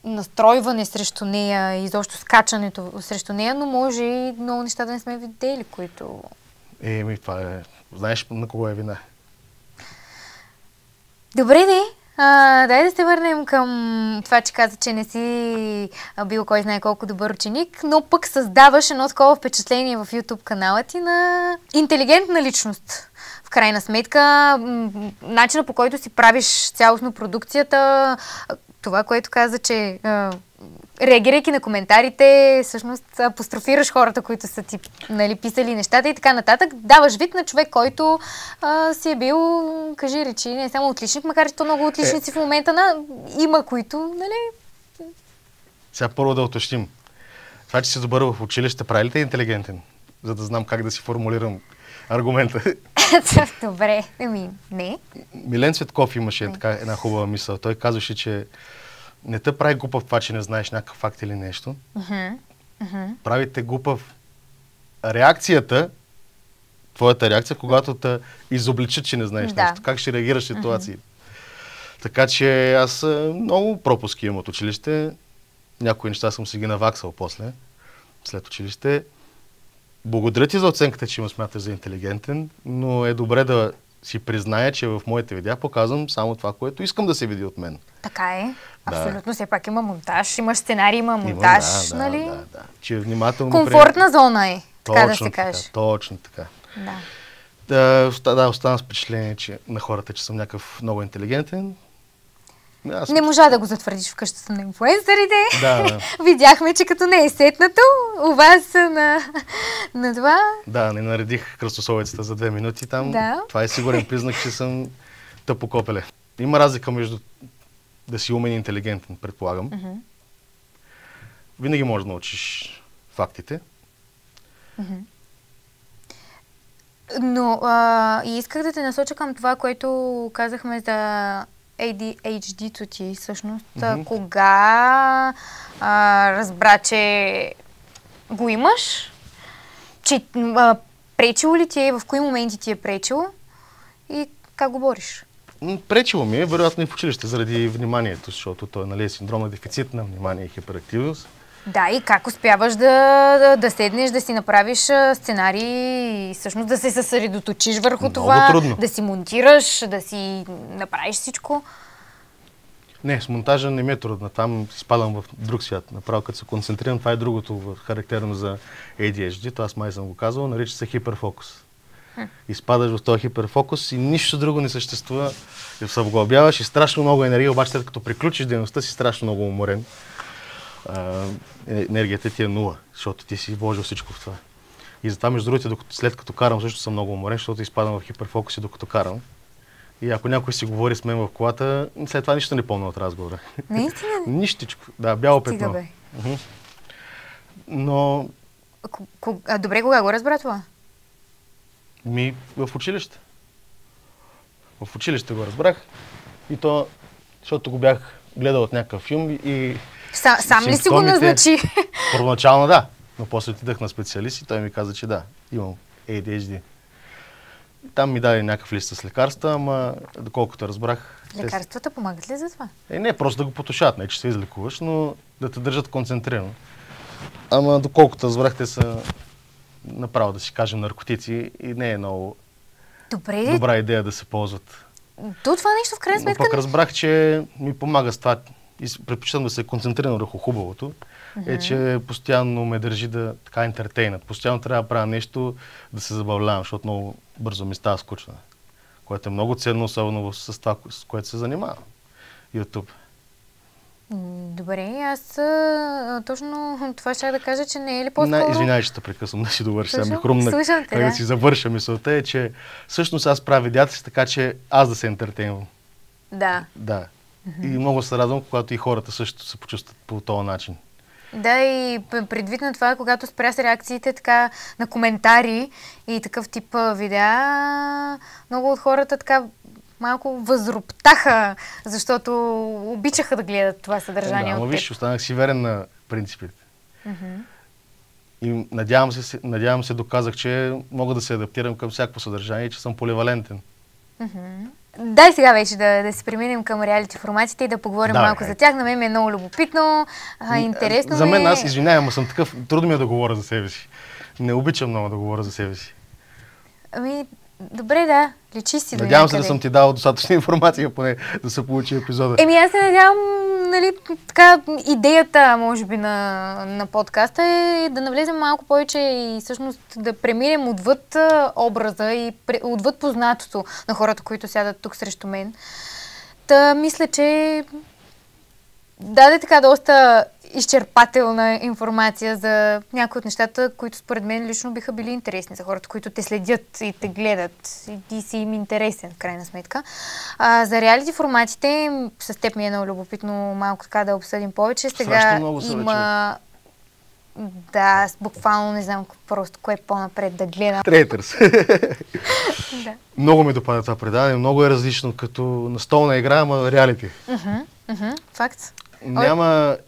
настройване срещу нея и изобщо скачането срещу нея, но може и много неща да не сме видели, които... Това е... Знаеш на кого е вина? Добре, дай да се върнем към това, че каза, че не си бил кой знае колко добър ученик, но пък създаваш едно такова впечатление в YouTube канала ти на интелигентна личност. В крайна сметка, начинът по който си правиш цялостно продукцията, това, което каза, че реагирайки на коментарите, всъщност апострофираш хората, които са ти писали нещата и така нататък. Даваш вид на човек, който си е бил, кажи речи, не само отличник, макар че то много отличници в момента има, които, Сега първо да уточним. Това, че си добър в училище, прави ли те интелигентен? За да знам как да си формулирам аргумента. Добре, не. Милен Цветков имаше така една хубава мисъл. Той казваше, че не те прави глупав това, че не знаеш някакъв факт или нещо. Прави те глупав реакцията, твоята реакция, когато те изобличат, че не знаеш нещо. Как ще реагираш в ситуации. Така че аз много пропуски имам от училище. Някои неща съм си ги наваксал после, след училище. Благодаря ти за оценката, че ме смяташ за интелигентен, но е добре да си призная, че в моите видеа показвам само това, което искам да се види от мен. Така е. Абсолютно. Все пак има монтаж, имаш сценарий, има монтаж, нали? Да. Че внимателно комфортна зона е, така да се каже. Точно така. Оставам с впечатление на хората, че съм някакъв много интелигентен. Не можа да го затвърдиш в къщата на инфлуенсърите. Да. Видяхме, че като не е сетнато, у вас на това... Да, не наредих кръстосовицата за 2 минути там. Да. Това е сигурен признак, че съм тъпо копеле. Има разлика между да си умен и интелигентен, предполагам. Винаги можеш да научиш фактите. Но и исках да те насоча към това, което казахме за ADHD-то ти, всъщност. Кога разбра, че го имаш? Че пречило ли ти е? В кои моменти ти е пречило? И как го бориш? Пречило ми е, вероятно и в училище, заради вниманието, защото той е синдром на дефицит на внимание и хиперактивност. Да, и как успяваш да седнеш, да си направиш сценарий и всъщност да се съсредоточиш върху това, трудно. Да си монтираш, да си направиш всичко? Не, с монтажа не ми е трудно. Там спадам в друг свят. Направо като се концентрирам, това е другото характерно за ADHD, това аз май съм го казвал, нарича се хиперфокус. Изпадаш в този хиперфокус и нищо друго не съществува. И се вглъбяваш и страшно много енергия, обаче след като приключиш дейността си страшно много уморен. Енергията ти е нула, защото ти си вложил всичко в това. И затова, между другото, след като карам, също съм много уморен, защото изпадам в хиперфокуси докато карам. И ако някой си говори с мен в колата, след това нищо не помня от разговора. Наистина? Нищичко. Да, бяло петно. Но... Добре, кога го разбра това? В училище. В училище го разбрах. И то, защото го бях гледал от някакъв филм и... Сам ли си го назначи? Първоначално да, но после отидах на специалист и той ми каза, че да, имам ADHD. Там ми даде някакъв лист с лекарства, ама доколкото разбрах... Лекарствата помагат ли за това? Не, просто да го потушат, не че се излекуваш, но да те държат концентрирано. Ама доколкото разбрах, те са направо да си кажем наркотици и не е много добра идея да се ползват. Това нещо в крайна сметка... Но пък разбрах, че ми помага с това и предпочитам да се концентрирам върху хубавото, е, че постоянно ме държи така ентертейнат. Постоянно трябва да правя нещо, да се забавлявам, защото много бързо ми става скучно. Което е много ценно, особено с това, с което се занимавам. YouTube. Добре, аз точно това ще да кажа, че не е ли по-скоро... Извинявай, че те прекъсвам, да си довърша. Сега ми хрумна, да си завърша мисълта е, че всъщност аз правя видеята си така, че аз да се ентертейнвам. Да. И много се радвам, когато и хората също се почувстват по този начин. Да, и предвид на това, когато спря с реакциите така на коментари и такъв тип видеа, много от хората така малко възроптаха, защото обичаха да гледат това съдържание от теб. Виж, останах си верен на принципите. И надявам се доказах, че мога да се адаптирам към всяко съдържание и че съм поливалентен. Дай сега вече да се преминем към реалити форматите и да поговорим малко за тях. На мен ми е много любопитно, интересно За мен, аз извинявам, но съм такъв, трудно ми е да говоря за себе си. Не обичам много да говоря за себе си. Добре, да. Личи си до Надявам се да съм ти дал достатъчна информация, поне да се получи епизода. Аз се надявам, така, идеята, може би, на подкаста е да навлезем малко повече и всъщност да преминем отвъд образа и отвъд познатото на хората, които сядат тук срещу мен. Мисля, че даде така доста изчерпателна информация за някои от нещата, които според мен лично биха били интересни за хората, които те следят и те гледат и си им интересен в крайна сметка. За реалити форматите с теб ми е много любопитно малко така да обсъдим повече. Сега има... Да, буквално не знам просто кое е по-напред да гледам. Трейтърс. Да. Много ми допада това предаване, много е различно като настолна игра, ама реалити. Факт.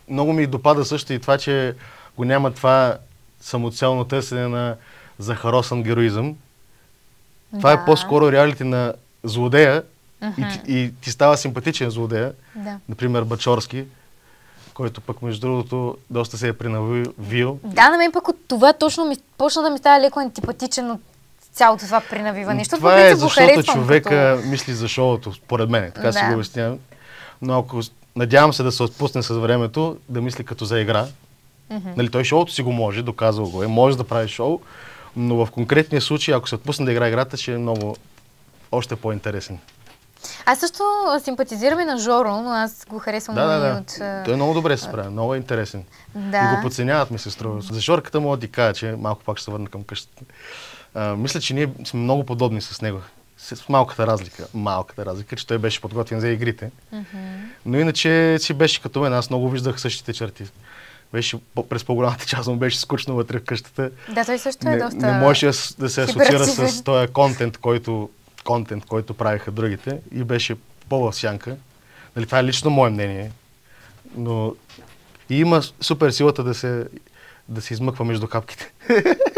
Много ми допада също и това, че го няма това самоцелно търсене на захаросан героизъм. Това е по-скоро реалити на злодея и ти става симпатичен злодея. Да. Например, Бачорски, който пък между другото доста се е принавил. Да, на мен пък от това точно почна да ми става леко антипатичен от цялото това принавиване. Това е защото човека мисли за шоуто, според мен. Така си го обяснявам. Но ако надявам се да се отпусне с времето, да мисли като за игра. Нали, той шоуто си го може, доказал го е, може да прави шоу, но в конкретния случай, ако се отпусне да играе играта, ще е много още по-интересен. Аз също симпатизирам и на Жоро, но аз го харесвам от... Той много добре се справя, много е интересен. Да. И го подценяват, ми се струва. За Жорката мога да ти кажа, че малко пак ще се върна към къщата. Мисля, че ние сме много подобни с него. С малката разлика, че той беше подготвен за игрите. Но иначе си беше като мен, аз много виждах същите черти. През по-голямата част му беше скучно вътре в къщата. Да, той също е доста... Не можеше да се асоциира с този контент, който правиха другите и беше по-в сянка. Нали, това е лично мое мнение. Но и има супер силата да се измъква между капките.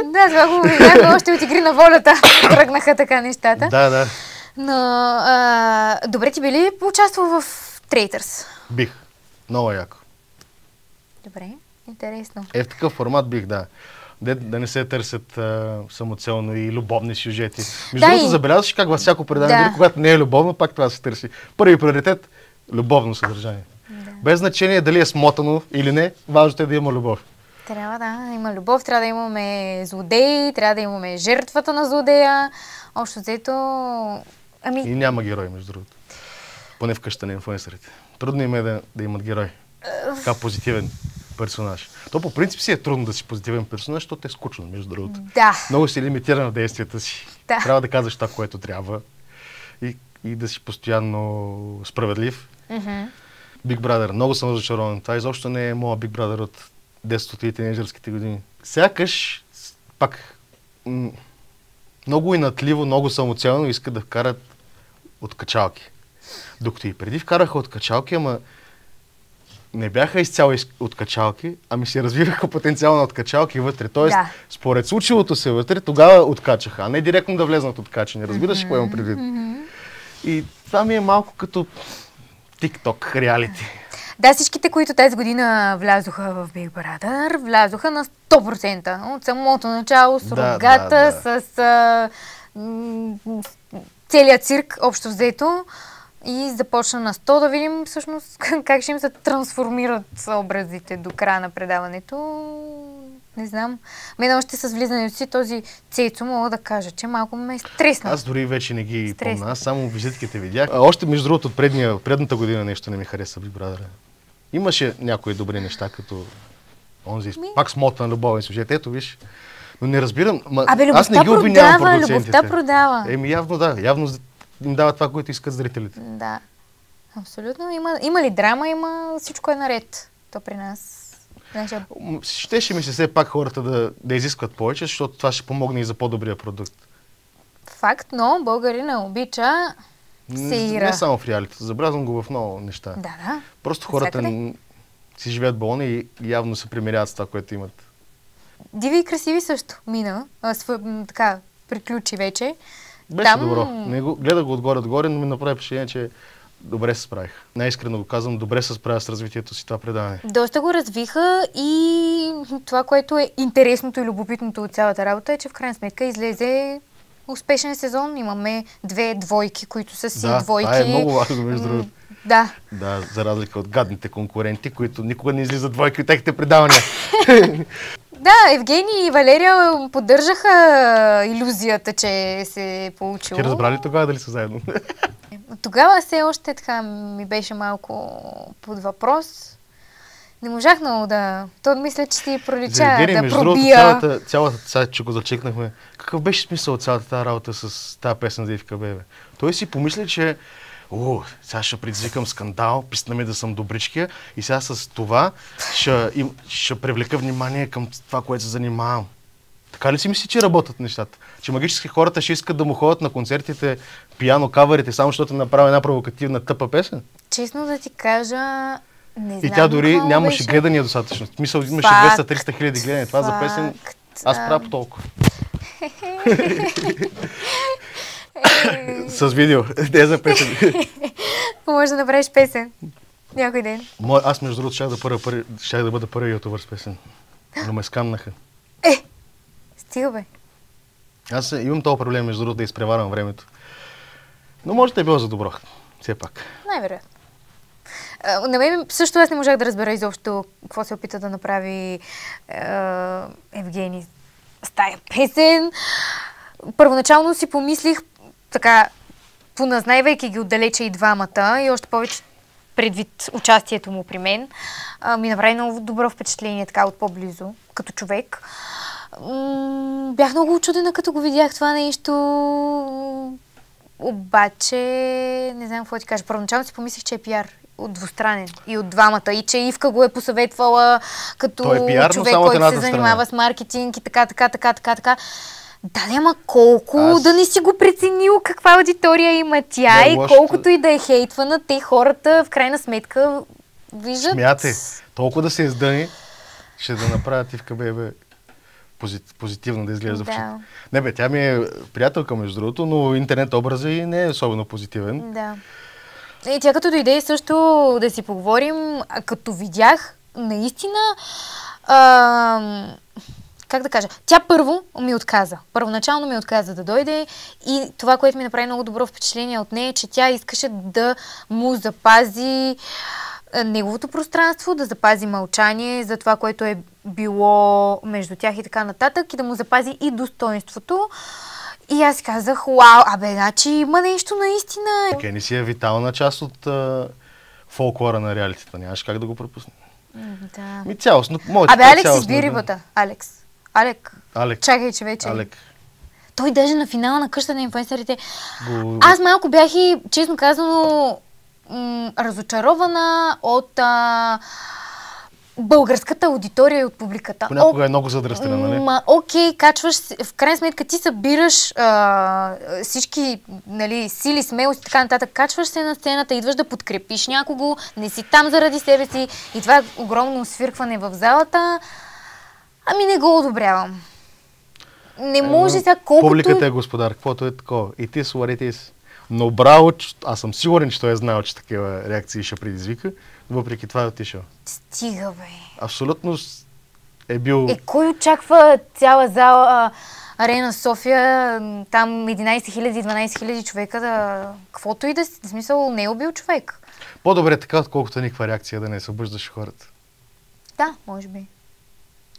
Да, това го видях още от Игри на волята. Тръгнаха така нещата. Да. Но, добре, ти би ли участвал в Трейтърс? Бих. Много яко. Добре, интересно. В такъв формат бих, да. Да не се търсят самоцелно и любовни сюжети. Между другото, забелязваш как във всяко предаване, дори когато не е любовно, пак това се търси. Първи приоритет – любовно съдържание. Да. Без значение дали е смотано или не, важното е да има любов. Трябва да има любов, трябва да имаме злодеи, трябва да имаме жертвата на злодея. Общо взето... И няма герой, между другото. Поне в къщата на инфлуенсърите. Трудно им е да имат герой. Така позитивен персонаж. То по принцип си е трудно да си позитивен персонаж, защото е скучно, между другото. Да. Много си лимитиран в действията си. Да. Трябва да казваш това, което трябва. И да си постоянно справедлив. Big Brother. Много съм разочарован. Това изобщо не е моя Big Brother от детството и тинейджърските години. Сякаш пак много инатливо, много самоцелно искат да вкарат от качалки. Докато и преди вкараха от качалки, ама не бяха изцяло от качалки, ами се развиваха потенциално от качалки вътре. Тоест, според случилото се вътре, тогава откачаха, а не директно да влезнат откачани. Разбираш какво имам предвид? И това ми е малко като TikTok реалити. Да, всичките, които тази година влязоха в Big Brother, влязоха на 100%. От самото начало с рогата, с целият цирк, общо взето. И започна на 100 да видим всъщност как ще им се трансформират образите до края на предаването. Не знам. Мен още с влизането си този Цецо мога да кажа, че малко ме е стреснал. Аз дори вече не ги помня. Аз само визитките видях. Още между другото от предната година нещо не ми хареса Big Brother. Имаше някои добри неща, като онзи пак смотан любовен сюжет. Ето виж. Но не разбирам. Аз не ги обвинявам продуцентите. Любовта продава. Явно да. Явно им дава това, което искат зрителите. Да. Абсолютно. Има ли драма, всичко е наред. То при нас. Щеше ми се все пак хората да изискват повече, защото това ще помогне и за по-добрия продукт. Факт, но българина обича сеира. Не само в реалити. Забелязвам го в много неща. Да. Просто хората си живеят балона и явно се примиряват с това, което имат. Диви и красиви също мина. Така, приключи вече. Беше добро. Гледах го отгоре, но ми направи впечатление, че добре се справих. Най-искрено го казвам, добре се справя с развитието си това предаване. Доста го развиха и това, което е интересното и любопитното от цялата работа е, че в крайна сметка излезе успешен сезон. Имаме 2 двойки, които са си двойки. Да, това е много важно, между другото. Да. Да, за разлика от гадните конкуренти, които никога не излизат двойки от техните предавания. Да, Евгений и Валерия поддържаха илюзията, че се е получило. Ти разбрали тогава дали са заедно? Тогава все още така ми беше малко под въпрос. Не можах много да... То мисля, че си пролича Евгений, да между другото, пробия. цялата, сега, че го зачекнахме, какъв беше смисъл от цялата тази работа с тази песен за Ивка Бебе? Той си помисли, че сега ще предизвикам скандал, писна ми да съм добричкия и сега с това ще привлека внимание към това, което се занимавам. Така ли си мисли, че работят нещата? Че магически хората ще искат да му ходят на концертите, пиано каверите, само защото направи една провокативна тъпа песен? Честно да ти кажа, не знам. И тя дори какво нямаше беше. гледания достатъчно. В смисъл, имаше Факт, 200-300 хиляди гледания. Това за песен, аз правя по толкова. С видео, не за песен. Може да направиш песен някой ден. Аз между другото щях да бъда първи ютубър с песен. Но ме скамнаха. Стига бе. Аз имам този проблем между другото да изпреварвам времето. Но може да е било за добро. Все пак. Най-вероятно. На мен също аз не можах да разбера изобщо какво се опита да направи Евгений с тая песен. Първоначално си помислих така, поназнайвайки ги отдалече и двамата и още повече предвид участието му при мен, ми направи много добро впечатление така от по-близо, като човек. Бях много учудена, като го видях това нещо. Обаче, не знам какво ти кажа. Първоначално си помислих, че е пиар от двустранен и от двамата. И че Ивка го е посъветвала като човек, който се занимава с маркетинг и така. Да, ама колко да не си го преценил каква аудитория има тя и колкото и да е хейтвана, те хората в крайна сметка виждат... Смятай, толкова да се издъни, ще да направят Ивка Бебе позитивно да изглежда в очите. Не бе, тя ми е приятелка между другото, но интернет образа и не е особено позитивен. Да. И тя като дойде също да си поговорим, като видях, наистина, как да кажа, тя първо ми отказа. Първоначално ми отказа да дойде и това, което ми направи много добро впечатление от нея, е, че тя искаше да му запази неговото пространство, да запази мълчание за това, което е било между тях и така нататък и да му запази и достоинството. И аз казах, вау, значи има нещо наистина. Кени си е витална част от фолклора на реалитета. Нямаш как да го пропусне. Да. Цялостно. Алекс изби рибата. Алек. Чакай, че вече. Алек. Той даже на финала на къщата на инфлуенсърите. Аз малко бях и, честно казано, разочарована от българската аудитория и от публиката. Понякога е много задръстена, нали? Окей, качваш, в крайна сметка ти събираш всички сили, смелост и така нататък, качваш се на сцената, идваш да подкрепиш някого, не си там заради себе си и това огромно свиркване в залата, не го одобрявам. Не може сега колкото... Публиката е господар, каквото е такова. И ти сварите си. Но браво, аз съм сигурен, че той е знаел, че такива реакции ще предизвика, въпреки това е отишъл. Стига, бе. Абсолютно е бил... Кой очаква цяла зала, Арена София, там 11 000, 12 000 човека да... Каквото и да си, в смисъл, не е убил човек. По-добре така, отколкото никаква реакция да не събуждаш хората. Да, може би.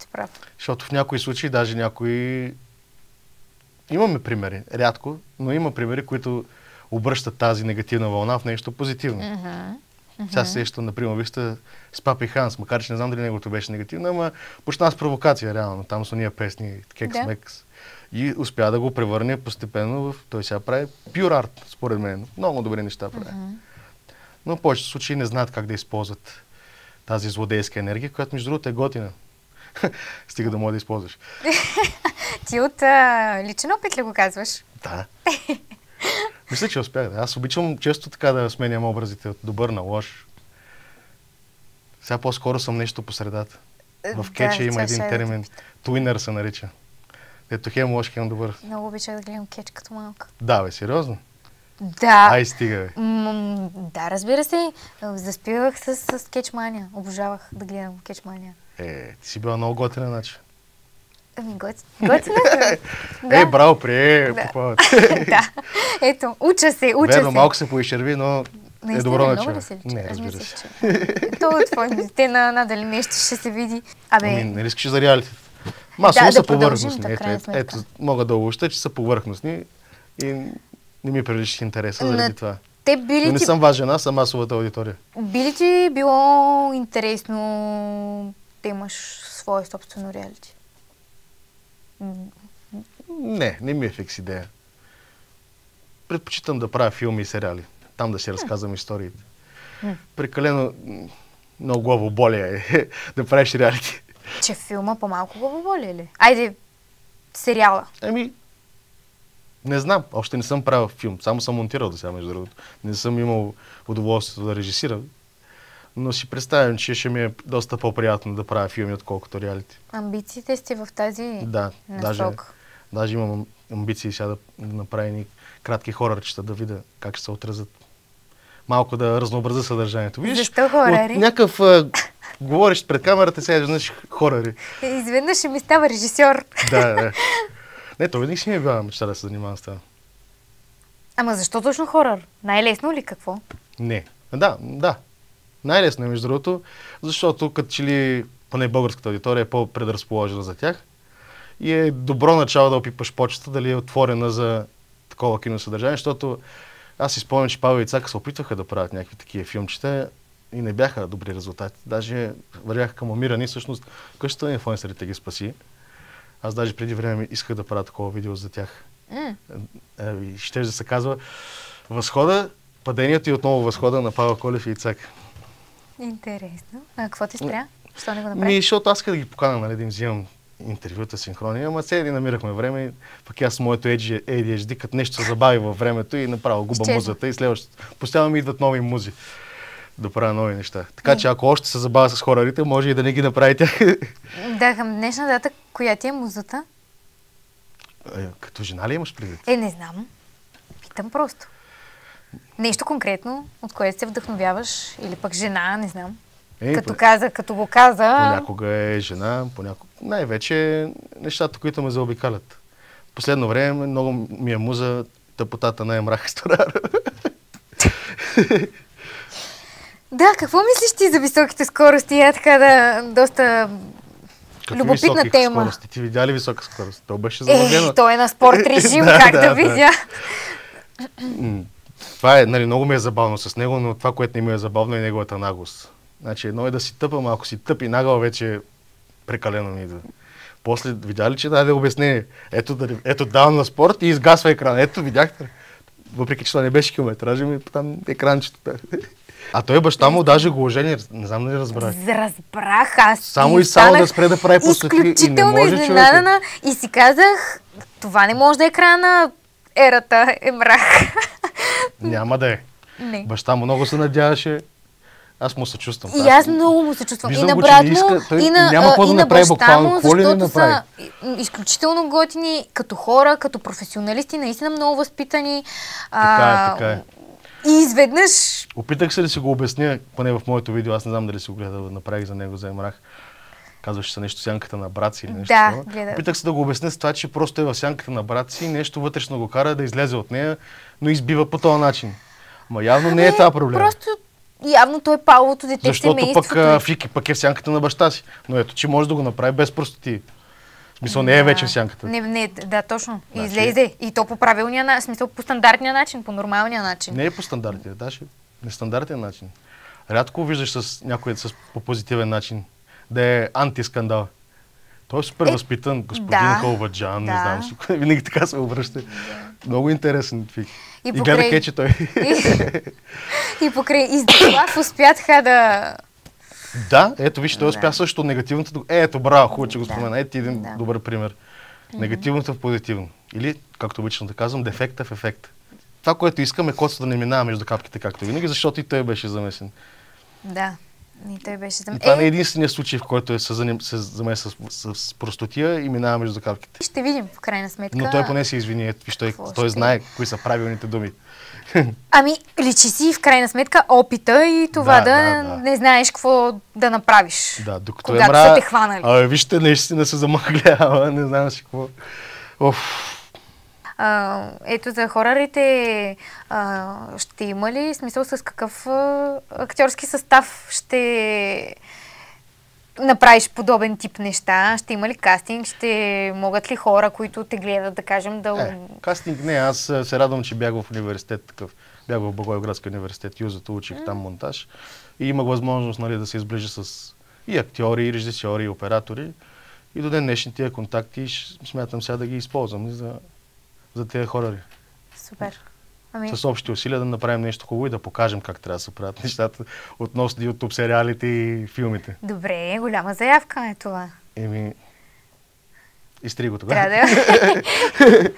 Си прав. Защото в някои случаи, даже някои... Имаме примери, рядко, но има примери, които обръщат тази негативна вълна в нещо позитивно. Сега се сещам, например, вижте с Папи Ханс, макар че не знам дали неговото беше негативно, ама почна с провокация, реално. Там са уния песни, кекс-мекс. И успя да го превърне постепенно в... Той сега прави пюр арт, според мен. Много добри неща прави. Но в повечето случаи не знаят как да използват тази злодейска енергия, която между другото е готина. Стига да може да използваш. Ти от личен опит ли го казваш? Да. Мисля, че успях. Аз обичам често така да сменям образите от добър на лош. Сега по-скоро съм нещо по средата. В кетча има един термин. Туинър се нарича. Ето хем лош, хем добър. Много обичах да гледам кетч като малка. Да, бе, сериозно? Да. Ай, стига, бе. Да, разбира се. Заспивах с кетчмания. Обожавах да гледам кетчмания. Ти си била много готина, значи. Готина. Браво, похвалата. Да. Ето, уча се. Верно, малко се поизчерви, но е добро начало. Не, разбира се. Това твоите надали нещо ще се види. Не искаш за реалити. Масово са повърхностни. Ето, мога да обобща, че са повърхностни и не ми прилича интереса заради това. Те би Но ли не ти, съм важен, аз съм масовата аудитория. би ли ти било интересно да имаш свое собствено реалити? Не ми е фикс идея. Предпочитам да правя филми и сериали. Там да си разказвам историите. Прекалено много главоболие е да правиш реалити. Че филма по-малко главоболие ли? Айде, сериала. Не знам. Още не съм правил филм. Само съм монтирал до сега, между другото. Не съм имал удоволствието да режисирам. Но си представям, че ще ми е доста по-приятно да правя филми, отколкото реалити. Амбициите сте в тази Да, насока. даже имам амбиции сега да направя ни кратки хорърчета, да видя как ще се отразят. Малко да разнообразя съдържанието. Виж, Защо хорари? от някакъв говориш пред камерата, сега изведнъж хорари. Изведнъж ще ми става режисьор. Да. Не, то винаги си ми е била мечта да се занимавам с това. Ама защо точно хорър? Най-лесно ли какво? Не. Да. Най-лесно е, между другото, защото като че ли, поне българската аудитория е по-предразположена за тях и е добро начало да опипаш почта, дали е отворена за такова киносъдържание, защото аз си спомням, че Павел и Цака се опитваха да правят някакви такива филмчета и не бяха добри резултати. Даже вървяха към умиране, всъщност къщата на инфлуенсърите ги спаси. Аз даже преди време исках да правя такова видео за тях. И ще да се казва Възхода, падението и отново възхода на Павел Колев и Ицак. Интересно. А какво ти спря? Защо не го направи? Защото аз исках да ги покана, нали, да им взимам интервюта, синхрони, ама сега не намирахме време и пък аз с моето ADHD, като нещо се забави във времето и направо губа музата и следващото. Постоянно ми идват нови музи да правя нови неща. Така че ако още се забавя с хорарите, може и да не ги направи тях. Да, към днешна дата, коя ти е музата? Като жена ли имаш предвид? Не знам. Питам просто. Нещо конкретно, от което се вдъхновяваш, или пък жена, не знам. Като го каза... Понякога е жена, понякога... Най-вече нещата, които ме заобикалят. Последно време много ми е муза тъпотата на Емрах Сторар. Да, какво мислиш ти за високите скорости? Така да, доста любопитна тема. Скорости? Ти видя ли висока скорост? То беше замъглено. Той е на спорт режим, как да видя? Това е, нали, много ми е забавно с него, но това, което не ми е забавно е неговата наглост. Значи едно е да си тъпа, ако си тъп и нагъл, вече прекалено ми идва. После видя ли, че даде обяснение? Ето давам на спорт и изгасва екрана. Ето, видяхте ли? Въпреки, че това не беше километража, ми там екранчето. А той баща му даже го ожени, не знам дали разбрах. Разбрах, аз само да спре да прави пустоти и не може изненадана и си казах, това не може да е края на ерата Емрах. Няма да е. Не. Баща му много се надяваше. Аз му се чувствам. И аз много му се чувствам. Виждам и на го, брат му, и на баща му, защото са изключително готини, като хора, като професионалисти, наистина много възпитани. Така е. И изведнъж... Опитах се да си го обясня, поне в моето видео, аз не знам дали си го гледал, направих за него, за Емрах. Казваше се нещо сянката на брат си или нещо. Да, гледах. Опитах се да го обясня с това, че просто е в сянката на брат си, нещо вътрешно го кара да излезе от нея, но избива по този начин. Ма явно не е това проблем. Просто явно той е Павлото дете в семейството. Защото пък Фики пък е в сянката на баща си. Но ето, че може да го направи без простоти. В смисъл, не е вече в сянката. Да, точно. И излезе. И то по правилния начин, в смисъл по стандартния начин, по нормалния начин. Не е по стандартния, даже нестандартен начин. Рядко виждаш с някой по позитивен начин да е антискандал. Той е супер възпитан, господин Халваджан, не знам си. Винаги така се обръща. Много интересен Фики. И гледа кече той. И покрай Издислав успятха да... Да, ето виж, той успя също негативното. Ето, браво, хубаво, че го спомена. Ето един добър пример. Негативното в позитивно. Или, както обичам да казвам, дефекта в ефекта. Това, което искаме, косата да не минава между капките, както винаги, защото и той беше замесен. Да, и той беше замесен. И това не е единственият случай, в който се замеса с простотия и минава между капките. Ще видим, в крайна сметка. Но той поне се извини, виж, той знае кои са правилните думи. Ами, личи си в крайна сметка опита и това да не знаеш какво да направиш. Да, докато когато са те хванали. Вижте, наистина се замъглява, не знам си какво. Ето за хорарите ще има ли смисъл с какъв актьорски състав ще направиш подобен тип неща? Ще има ли кастинг? Ще могат ли хора, които те гледат, да кажем, да... Кастинг не, аз се радвам, че бях в университет такъв. Бях в Благоевградския университет, Юзата, учих там монтаж. И имах възможност, нали, да се изближа с и актьори, и режисьори, и оператори. И до ден днешни тия контакти смятам сега да ги използвам за тези хорари. Супер. С общи усилия да направим нещо хубаво и да покажем как трябва да се правят нещата относно YouTube сериалите и филмите. Добре, голяма заявка е това. Изтри го тогава. Трябва да...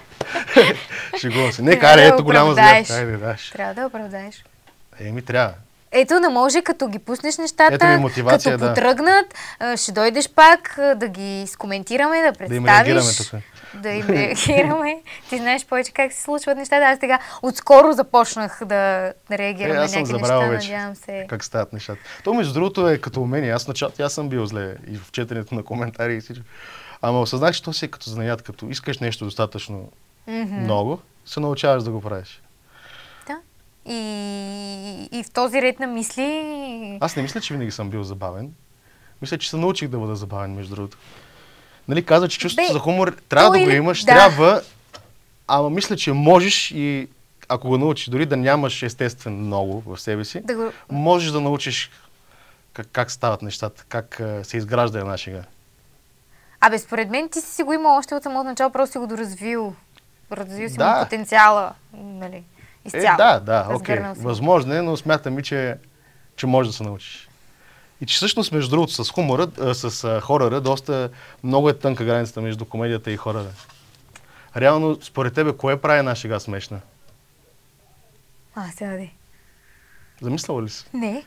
Шегувам се. Не, карай, ето голяма заявка. Айде, даш. Трябва да оправдаеш. Трябва. Ето, не може, като ги пуснеш нещата, ето ми мотивация, като потръгнат, ще дойдеш пак, да ги скоментираме, да представиш. Да им реагираме тук. Да им реагираме. Ти знаеш повече как се случват нещата. Аз сега отскоро започнах да реагирам на някакви неща. Надявам се. Как стават нещата. То, между другото, е като умение. Аз съм бил зле и в четенето на коментари и всичко. Ама осъзнах, че то си е като занаят, като искаш нещо достатъчно много, се научаваш да го правиш. Да. И в този ред на мисли... Аз не мисля, че винаги съм бил забавен. Мисля, че се научих да бъда забавен, между другото. Нали, каза, че чувството за хумор трябва да го имаш, трябва, ама мисля, че можеш и ако го научиш, дори да нямаш естествен много в себе си, можеш да научиш как стават нещата, как се изгражда една шега. Според мен ти си го имал още от самото начало, просто си го доразвил. Развил си му потенциала, нали, изцяло. Окей. Възможно е, но смятам и, че можеш да се научиш. И че всъщност, между другото, с хорора, доста много е тънка границата между комедията и хорора. Реално, според тебе, кое прави една шега смешна? Сега де. Замисляла ли си? Не.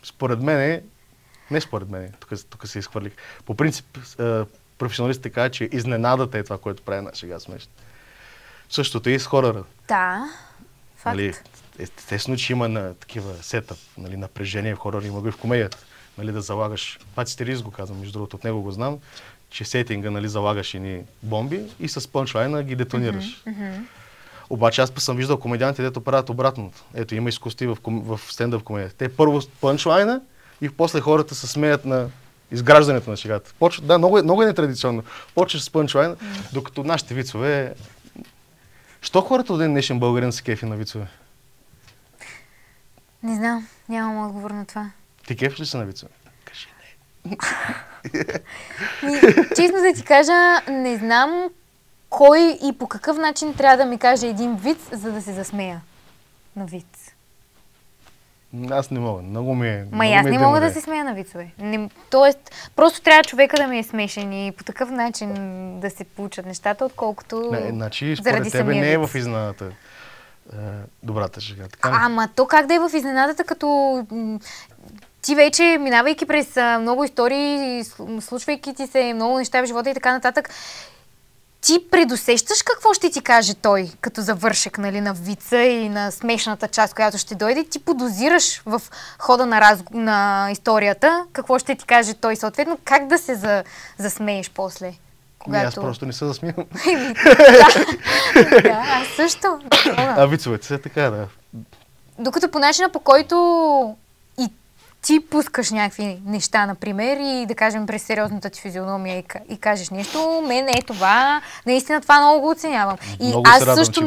Според мен, не според мен, тук се изхвърлих. По принцип, професионалистите казват, че изненадата е това, което прави една шега смешна. Същото и с хорора. Да, факт. Нали, естествено, че има на такива сетъп, нали, напрежение в хорора, има го и в комедията. Нали, да залагаш, Пати Рис го казвам, между другото, от него го знам, че сетинга, нали, залагаш едни бомби и с пънчлайна ги детонираш. Обаче аз съм виждал комедианти, дето правят обратното. Ето, има изкусти в стендъп комедията. Те първо с пънчлайна и после хората се смеят на изграждането на шегата. Много е нетрадиционно. Почваш с пънчлайна, докато нашите вицове... Що хората от ден днешен българин се кефи на вицове? Не знам, нямам отговор на това. Ти кефиш ли се на вицове? Кажи не. Честно да ти кажа, не знам кой и по какъв начин трябва да ми каже един виц, за да се засмея на виц. Аз не мога. Много ми е. Аз не мога да се смея на вицове. Тоест, просто трябва човека да ми е смешен и по такъв начин да се получат нещата, отколкото значи, според тебе не е в изненадата добрата шега. Ама то как да е в изненадата, като ти вече, минавайки през много истории, случвайки ти се много неща в живота и така нататък, ти предусещаш какво ще ти каже той, като завършек, нали, на вица и на смешната част, която ще дойде. Ти подозираш в хода на историята какво ще ти каже той, съответно как да се засмееш после. Аз просто не се засмивам. Аз също. Вицовете са така, да. Докато по начина, по който и ти пускаш някакви неща, например, и да кажем през сериозната ти физиономия и кажеш нещо, мен е това, наистина това много го оценявам. И аз също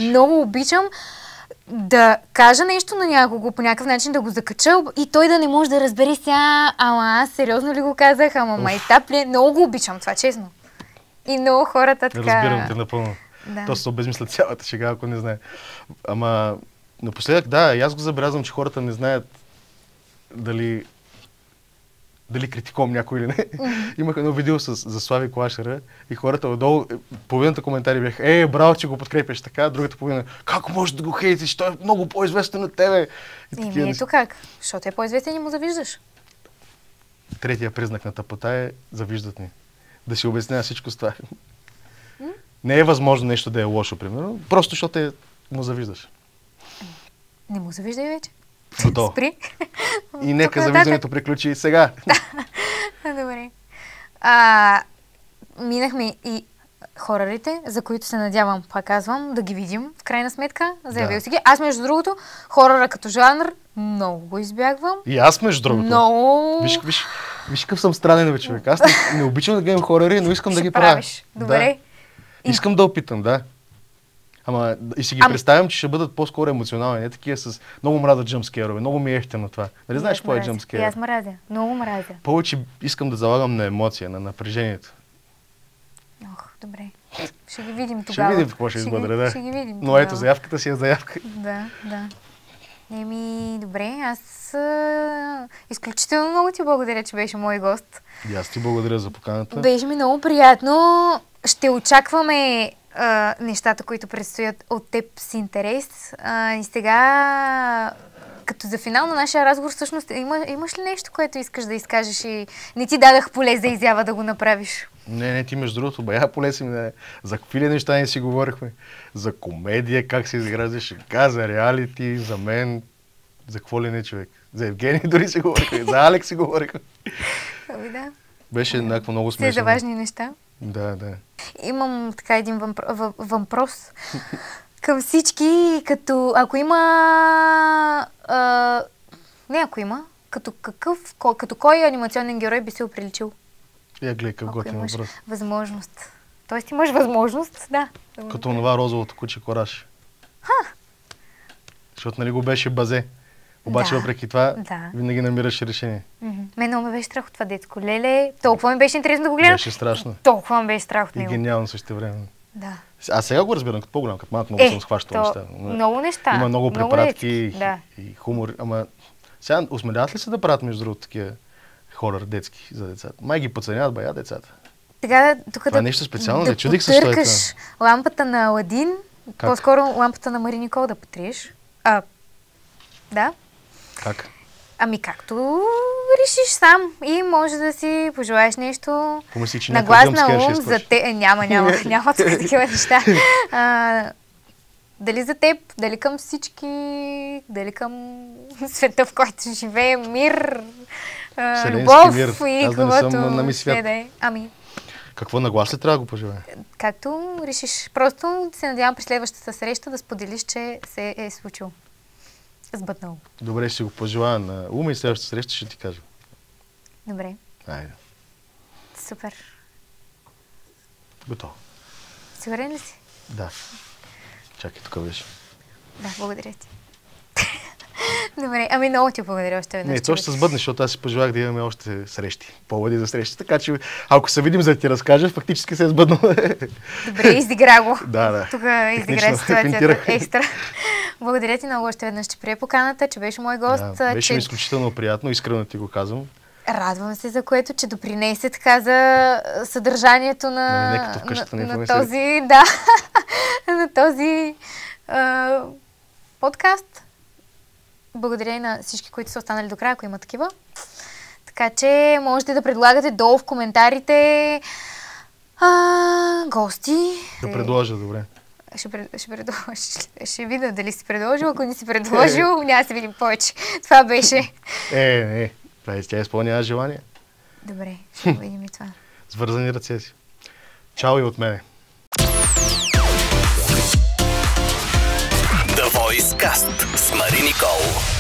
много обичам да кажа нещо на някого, по някакъв начин да го закача и той да не може да разбере сега, аз сериозно ли го казах, майтап ли, много го обичам това, честно. И много хората така... Разбирам те напълно. Да. То се обезмисля цялата шега, ако не знае. Ама напоследък, и аз го забелязвам, че хората не знаят дали критикувам някой или не. Имах едно видео за Слави Клашера и хората отдолу, половината коментари бяха, браво, че го подкрепяш така, другата половина, как можеш да го хейтиш, той е много по-известен от тебе. Ето как, защото е по-известен и му завиждаш. Третия признак на тъпота е завиждат ни. Да си обясня всичко с това. Не е възможно нещо да е лошо, примерно, просто защото му завиждаш. Не му завиждай вече. Готово. Спри. И нека завиждането приключи сега. Добре. Минахме и хорорите, за които се надявам, пак казвам, да ги видим в крайна сметка. Заявил си ги. Аз, между другото, хорора като жанр много го избягвам. И аз, между другото. Много... Виж, Виж какъв съм странен, бе, човек. Аз не обичам да гледам хорари, но искам да ги правя. Правиш. Добре. Да. Искам да опитам, да. Ама и си ги представям, че ще бъдат по-скоро емоционални, не такива с много мраза джъмскерове, много ми е ефтено това. Нали знаеш какво е джъмскер? Аз мразя, много мразя. Повече искам да залагам на емоция, на напрежението. Ох, добре. Ще ги видим тогава. Ще видим какво ще избъдре, да. Ще ги видим. Но ето, заявката си е заявка. Да. Добре, аз изключително много ти благодаря, че беше мой гост. И аз ти благодаря за поканата. Беше ми много приятно. Ще очакваме нещата, които предстоят от теб с интерес. И сега, като за финал на нашия разговор, всъщност, имаш ли нещо, което искаш да изкажеш и не ти дадах поле за изява да го направиш? Не, ти между другото, бая поле си ми. За какви ли неща не си говорихме? За комедия, как се изграждаш шега, за реалити, за мен, за какво ли не, човек. За Евгений дори си говорихме, за Алекс си говорихме. Ами да. Беше някакво много смешно. Все за важни неща. Да. Имам така един въпрос към всички, като ако има... Като кой анимационен герой би се оприличил? Я гледай какъв готин въпрос. Възможност. Тоест имаш възможност, да. Като онова розовото куче Кораш. Защото нали го беше базе. Обаче въпреки това, винаги намираш решение. Мен много ме беше страх от това детско леле. Толкова ми беше интересно да го гледам. Беше страшно. Толкова ми беше страх от него. И гениално също време. Да. А сега го разбирам, като по-голям, като малко много съм схващал неща. Много неща. Има много препратки и хумор. Ама сега осмеляват ли се да правят между другото такива хорър детски за децата? Май ги подценяват бая децата. Сега, тук това е нещо специално, да чудих се, що е това. Лампата на Аладин, по-скоро лампата на Мари Никол да потриеш. Да. Как? Ами както решиш сам и може да си пожелаеш нещо на глас на ум за те. Няма такива неща. Дали за теб, дали към всички, дали към света, в който живеем, мир, любов мир. и каквото ще да е. Ами. Какво на глас ли трябва да го пожелая? Както решиш. Просто се надявам при следващата среща да споделиш, че се е случило. Сбъднало. Добре, ще си го пожелая на ума и следващата среща ще ти кажа. Добре. Айде. Супер. Готово. Сигурен ли си? Да. Чакай, тук беше. Да, благодаря ти. Добре, ами много ти благодаря още веднъж. Не, то ще се сбъдне, защото аз си пожелах да имаме още срещи. Поводи за срещи. Така че, ако се видим, за да ти разкажа, фактически се е сбъднало. Добре, изигра го. Да. Тук изигра ситуацията екстра. Благодаря ти много още веднъж, че прие поканата, че беше мой гост. Да, беше ми изключително приятно, искрено ти го казвам. Радвам се за което, че допринесе така за съдържанието на този, на този подкаст. Благодаря и на всички, които са останали до края, ако има такива. Така че можете да предлагате долу в коментарите гости. Да предложа, добре. Ще видя дали си предложил. Ако не си предложил, няма да се видим повече. Това беше. Тя изпълнява желание. Добре, ще видим и това. С вързани ръце си. Чао и от мене. The Voice Cast с Мари Никол.